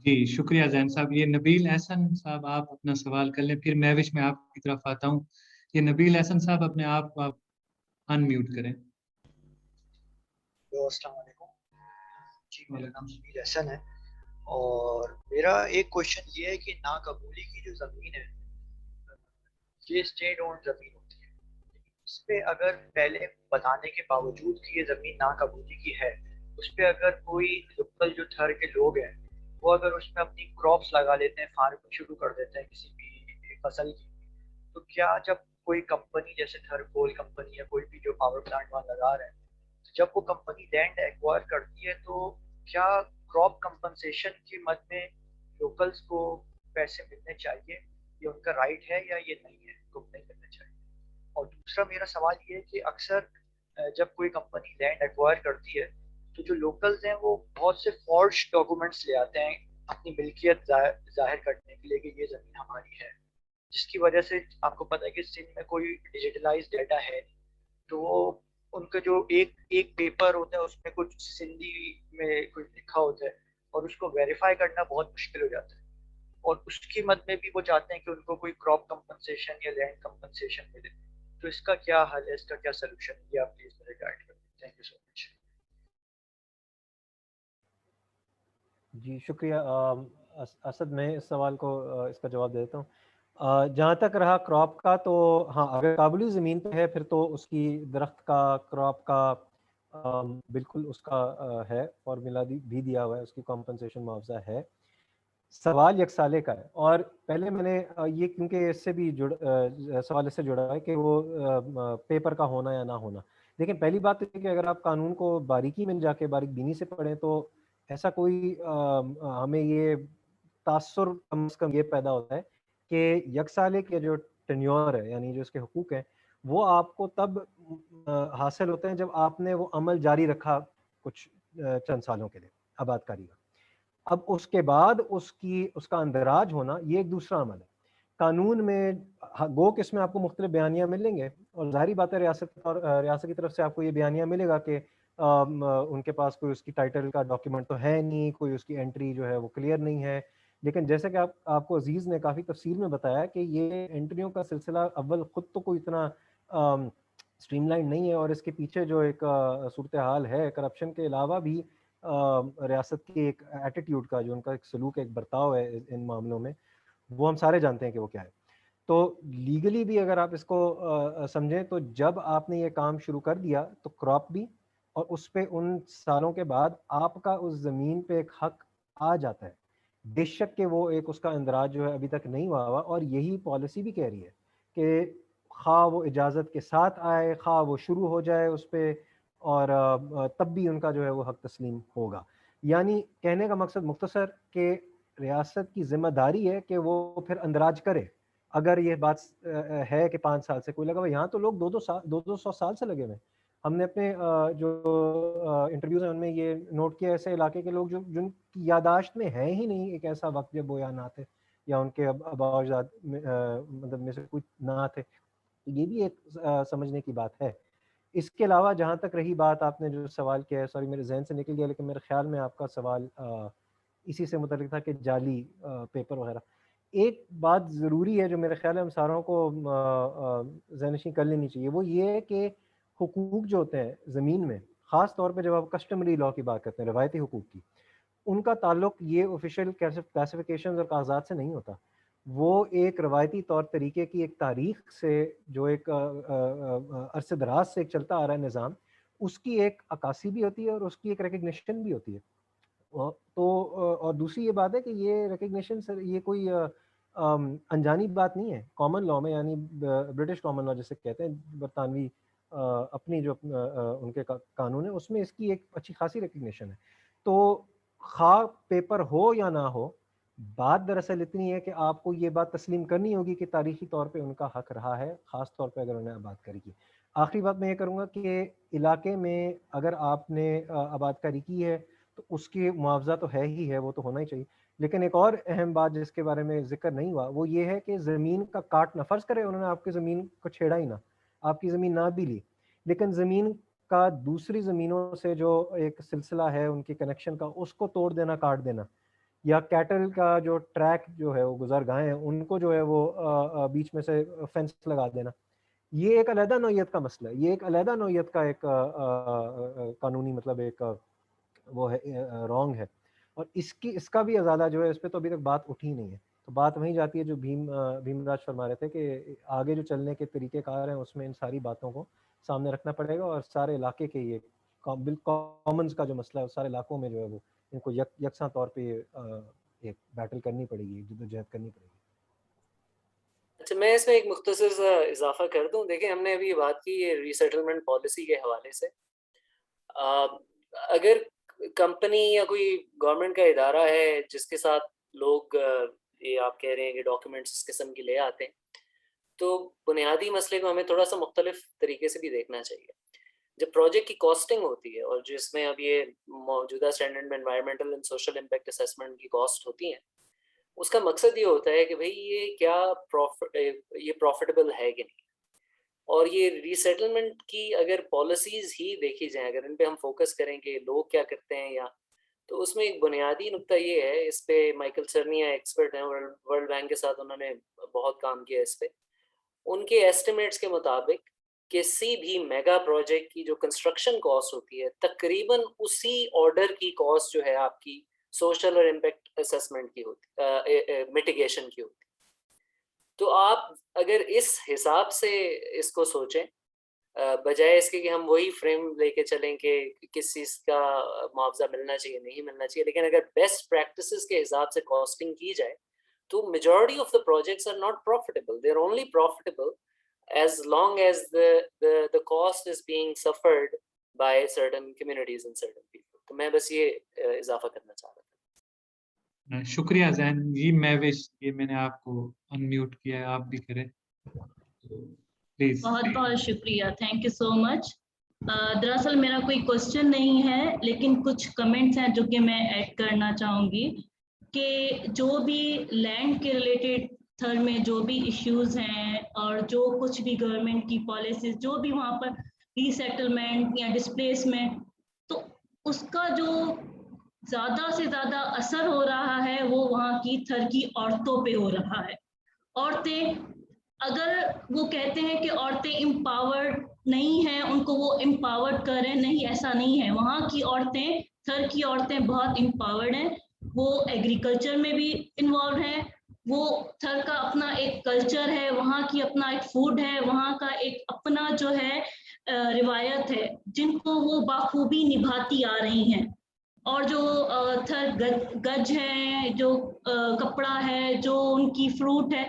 جی شکریہ زین صاحب۔ یہ نبیل احسن صاحب آپ اپنا سوال کر لیں، پھر مہوش میں آپ کی طرف آتا ہوں۔ یہ نبیل احسن صاحب اپنے آپ کو آپ ان میوٹ کریں۔ السلام علیکم جی، میرا نام نبیل احسن ہے، اور میرا ایک کوشچن یہ ہے کہ ناقبولی کی جو زمین ہے یہ اسٹیٹ اونڈ زمین ہوتی ہے، اس پہ اگر پہلے بتانے کے باوجود کہ یہ زمین ناقبولی کی ہے، اس پہ اگر کوئی لوکل جو تھر کے لوگ ہیں وہ اگر اس میں اپنی کراپس لگا لیتے ہیں، فارمنگ شروع کر دیتے ہیں کسی بھی فصل کی، تو کیا جب کوئی کمپنی جیسے تھر کول کمپنی یا کوئی بھی جو پاور پلانٹ وہاں لگا رہے ہیں، جب وہ کمپنی لینڈ ایکوائر کرتی ہے تو کیا کراپ کمپنسیشن کے مد میں لوکلز کو پیسے ملنے چاہیے، یہ ان کا رائٹ ہے یا یہ نہیں ہے، کو نہیں ملنے چاہیے؟ اور دوسرا میرا سوال یہ ہے کہ اکثر جب کوئی کمپنی لینڈ ایکوائر کرتی ہے تو جو لوکلز ہیں وہ بہت سے فالس ڈاکومنٹس لے آتے ہیں اپنی ملکیت ظاہر کرنے کے لیے کہ یہ زمین ہماری ہے، جس کی وجہ سے آپ کو پتہ ہے کہ سندھ میں کوئی ڈیجیٹلائز ڈیٹا ہے، تو وہ ان کا جو ایک پیپر ہوتا ہے اس میں کچھ سندھی میں کچھ لکھا ہوتا ہے اور اس کو ویریفائی کرنا بہت مشکل ہو جاتا ہے، اور اس کی مد میں بھی وہ چاہتے ہیں کہ ان کو کوئی کراپ کمپنسیشن یا لینڈ کمپنسیشن ملے، تو اس کا کیا حل ہے، اس کا کیا سلوشن ہے، یہ آپ پلیز میرے گائیڈ کر دیں۔ تھینک یو سو مچ۔ جی شکریہ اسد، میں اس سوال کو اس کا جواب دیتا ہوں۔ جہاں تک رہا کراپ کا، تو ہاں اگر قابلی زمین پہ ہے پھر تو اس کی درخت کا کراپ کا بالکل اس کا ہے فارمولا بھی دیا ہوا ہے، اس کی کمپنسیشن معاوضہ ہے۔ سوال یک سالے کا ہے، اور پہلے میں نے یہ کیونکہ اس سے بھی سوال اس سے جڑا ہے کہ وہ پیپر کا ہونا یا نہ ہونا۔ لیکن پہلی بات تو یہ کہ اگر آپ قانون کو باریکی میں جا کے باریک بینی سے پڑھیں تو ایسا کوئی ہمیں یہ تاثر کم از کم یہ پیدا ہوتا ہے کہ یک سالے کے جو ٹینیور ہے، یعنی جو اس کے حقوق ہیں، وہ آپ کو تب حاصل ہوتے ہیں جب آپ نے وہ عمل جاری رکھا کچھ چند سالوں کے لیے آباد کاری کا۔ اب اس کے بعد اس کا اندراج ہونا یہ ایک دوسرا عمل ہے۔ قانون میں گو کہ اس میں آپ کو مختلف بیانیہ ملیں گے، اور ظاہری بات ہے ریاست کی طرف سے آپ کو یہ بیانیہ ملے گا کہ ان کے پاس کوئی اس کی ٹائٹل کا ڈاکیومنٹ تو ہے نہیں، کوئی اس کی انٹری جو ہے وہ کلیئر نہیں ہے، لیکن جیسے کہ آپ کو عزیز نے کافی تفصیل میں بتایا کہ یہ انٹریوں کا سلسلہ اول خود تو کوئی اتنا اسٹریم لائن نہیں ہے، اور اس کے پیچھے جو ایک صورتحال ہے کرپشن کے علاوہ بھی ریاست کی ایک ایٹیٹیوڈ کا، جو ان کا ایک سلوک ایک برتاؤ ہے ان معاملوں میں، وہ ہم سارے جانتے ہیں کہ وہ کیا ہے۔ تو لیگلی بھی اگر آپ اس کو سمجھیں تو جب آپ نے یہ کام شروع کر دیا تو کراپ بھی، اور اس پہ ان سالوں کے بعد آپ کا اس زمین پہ ایک حق آ جاتا ہے، بے شک کہ وہ ایک اس کا اندراج جو ہے ابھی تک نہیں ہوا ہوا، اور یہی پالیسی بھی کہہ رہی ہے کہ خواہ وہ اجازت کے ساتھ آئے، خواہ وہ شروع ہو جائے اس پہ، اور تب بھی ان کا جو ہے وہ حق تسلیم ہوگا۔ یعنی کہنے کا مقصد مختصر کہ ریاست کی ذمہ داری ہے کہ وہ پھر اندراج کرے۔ اگر یہ بات ہے کہ 5 سال سے کوئی لگا ہوا، یہاں تو لوگ 200 سال سے لگے ہوئے ہیں۔ ہم نے اپنے جو انٹرویوز ہیں ان میں یہ نوٹ کیا ایسے علاقے کے لوگ جن کی یاداشت میں ہے ہی نہیں ایک ایسا وقت جب وہ یہاں نہ تھے، یا ان کے آباء و اجداد مطلب میں سے کچھ نہ تھے، تو یہ بھی ایک سمجھنے کی بات ہے۔ اس کے علاوہ جہاں تک رہی بات آپ نے جو سوال کیا ہے، سوری میرے ذہن سے نکل گیا، لیکن میرے خیال میں آپ کا سوال اسی سے متعلق تھا کہ جعلی پیپر وغیرہ۔ ایک بات ضروری ہے جو میرے خیال ہے ہم ساروں کو ذہن نشین کر لینی چاہیے، وہ یہ ہے کہ حقوق جو ہوتے ہیں زمین میں، خاص طور پہ جب آپ کسٹمری لاء کی بات کرتے ہیں، روایتی حقوق کی، ان کا تعلق یہ آفیشیل کلاسیفیکیشنز اور کاغذات سے نہیں ہوتا، وہ ایک روایتی طور طریقے کی ایک تاریخ سے جو ایک عرصے دراز سے ایک چلتا آ رہا ہے نظام، اس کی ایک عکاسی بھی ہوتی ہے اور اس کی ایک ریکگنیشن بھی ہوتی ہے. تو اور دوسری یہ بات ہے کہ یہ ریکگنیشن سر یہ کوئی انجانی بات نہیں ہے. کامن لاء میں، یعنی برٹش کامن لاء جسے کہتے ہیں، برطانوی اپنی جو ان کے قانون ہے، اس میں اس کی ایک اچھی خاصی ریکگنیشن ہے. تو خواہ پیپر ہو یا نہ ہو، بات دراصل اتنی ہے کہ آپ کو یہ بات تسلیم کرنی ہوگی کہ تاریخی طور پہ ان کا حق رہا ہے، خاص طور پہ اگر انہیں آباد کاری کی. آخری بات میں یہ کروں گا کہ علاقے میں اگر آپ نے آباد کاری کی ہے تو اس کی معاوضہ تو ہے ہی ہے، وہ تو ہونا ہی چاہیے. لیکن ایک اور اہم بات جس کے بارے میں ذکر نہیں ہوا وہ یہ ہے کہ زمین کا کاٹنا، فرض کرے انہوں نے آپ کی زمین کو چھیڑا ہی نہ، آپ کی زمین نہ بھی لی، لیکن زمین کا دوسری زمینوں سے جو ایک سلسلہ ہے ان کی کنیکشن کا، اس کو توڑ دینا، کاٹ دینا، یا کیٹل کا جو ٹریک جو ہے وہ گزرگاہیں ہیں ان کو جو ہے وہ بیچ میں سے فینس لگا دینا، یہ ایک علیحدہ نوعیت کا مسئلہ ہے. یہ ایک علیحدہ نوعیت کا ایک قانونی مطلب ایک وہ ہے رانگ ہے، اور اس کا بھی ازالہ جو ہے اس پہ تو ابھی تک بات اٹھی نہیں ہے. تو بات وہیں جاتی ہے جو بھیم راج فرما رہے تھے کہ آگے جو چلنے کے طریقہ کار ہیں اس میں ان ساری باتوں کو سامنے رکھنا پڑے گا، اور سارے علاقے کے یہ کامنز کا جو مسئلہ ہے سارے علاقوں میں جو ہے وہ ان کو یکساں طور پہ ایک بیٹل کرنی پڑے گی، جدوجہد کرنی پڑے گی. اچھا، میں اس میں ایک مختصر سا اضافہ کر دوں. دیکھیں، ہم نے ابھی بات کی یہ ری سیٹلمنٹ پالیسی کے حوالے سے. اگر کمپنی یا کوئی گورنمنٹ کا ادارہ ہے جس کے ساتھ لوگ یہ آپ کہہ رہے ہیں کہ ڈاکیومنٹس اس قسم کی لے آتے ہیں، تو بنیادی مسئلے کو ہمیں تھوڑا سا مختلف طریقے سے بھی دیکھنا چاہیے. جب پروجیکٹ کی کاسٹنگ ہوتی ہے اور جس میں اب یہ موجودہ اسٹینڈرڈ میں environmental and social impact assessment کی کاسٹ ہوتی ہیں، اس کا مقصد یہ ہوتا ہے کہ بھئی یہ کیا یہ پروفٹیبل ہے کہ نہیں. اور یہ ری سیٹلمنٹ کی اگر پالیسیز ہی دیکھی جائیں، اگر ان پہ ہم فوکس کریں کہ لوگ کیا کرتے ہیں، یا تو اس میں ایک بنیادی نقطہ یہ ہے، اس پہ مائیکل سرنیا ایکسپرٹ ہیں، ورلڈ بینک کے ساتھ انہوں نے بہت کام کیا اس پہ. ان کے ایسٹیمیٹس کے مطابق کسی بھی میگا پروجیکٹ کی جو کنسٹرکشن کاسٹ ہوتی ہے تقریباً اسی آرڈر کی کاسٹ جو ہے آپ کی سوشل اور امپیکٹ اسیسمنٹ کی ہوتی، میٹیگیشن کی ہوتی. تو آپ اگر اس حساب سے اس کو سوچیں، بجائے اس کے کہ ہم وہی فریم لے کے چلیں کہ کس چیز کا معاوضہ ملنا چاہیے نہیں ملنا چاہیے، لیکن اگر بیسٹ پریکٹسز کے حساب سے کاسٹنگ کی جائے تو majority of the projects are not profitable. They are only profitable as long as the cost is being suffered by certain communities and certain people. تو میں بس یہ اضافہ کرنا چاہ رہا تھا. شکریہ زین جی. محوش، یہ میں نے آپ کو ان میوٹ کیا ہے، آپ بھی کریں پلیز. بہت بہت شکریہ، تھینک یو سو مچ. دراصل میرا کوئی کوشچن نہیں ہے، لیکن کچھ کمنٹس ہیں جو کہ میں ایڈ کرنا چاہوں گی کہ جو بھی لینڈ کے ریلیٹڈ تھر میں جو بھی ایشوز ہیں اور جو کچھ بھی گورنمنٹ کی پالیسیز جو بھی وہاں پر ری سیٹلمنٹ یا ڈسپلیسمنٹ، تو اس کا جو زیادہ سے زیادہ اثر ہو رہا ہے وہ وہاں کی تھر کی عورتوں پہ ہو رہا ہے. عورتیں، اگر وہ کہتے ہیں کہ عورتیں امپاورڈ نہیں ہیں، ان کو وہ امپاورڈ کر رہے ہیں، نہیں، ایسا نہیں ہے. وہاں کی عورتیں، تھر کی عورتیں بہت امپاورڈ ہیں. وہ ایگریکلچر میں بھی انوالو ہیں، وہ تھر کا اپنا ایک کلچر ہے، وہاں کی اپنا ایک فوڈ ہے، وہاں کا ایک اپنا جو ہے روایت ہے جن کو وہ بخوبی نبھاتی آ رہی ہیں. اور جو تھر گج ہے، جو کپڑا ہے، جو ان کی فروٹ ہے،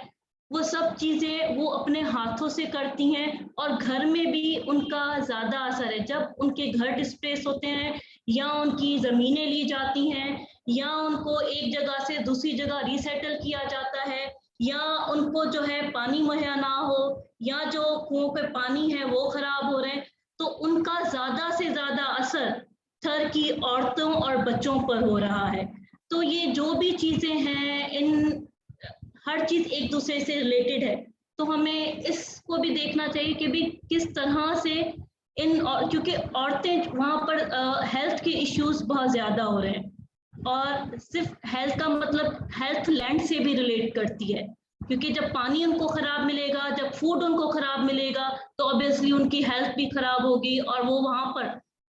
وہ سب چیزیں وہ اپنے ہاتھوں سے کرتی ہیں. اور گھر میں بھی ان کا زیادہ اثر ہے. جب ان کے گھر ڈسپلیس ہوتے ہیں یا ان کی زمینیں لی جاتی ہیں یا ان کو ایک جگہ سے دوسری جگہ ری سیٹل کیا جاتا ہے یا ان کو جو ہے پانی مہیا نہ ہو یا جو کنویں پہ پانی ہے وہ خراب ہو رہے ہیں، تو ان کا زیادہ سے زیادہ اثر تھر کی عورتوں اور بچوں پر ہو رہا ہے. تو یہ جو بھی چیزیں ہیں، ان ہر چیز ایک دوسرے سے ریلیٹڈ ہے. تو ہمیں اس کو بھی دیکھنا چاہیے کہ بھی کس طرح سے کیونکہ عورتیں وہاں پر ہیلتھ کے ایشوز بہت زیادہ ہو رہے ہیں، اور صرف ہیلتھ کا مطلب ہیلتھ لینڈ سے بھی ریلیٹ کرتی ہے، کیونکہ جب پانی ان کو خراب ملے گا، جب فوڈ ان کو خراب ملے گا، تو obviously ان کی ہیلتھ بھی خراب ہوگی اور وہ وہاں پر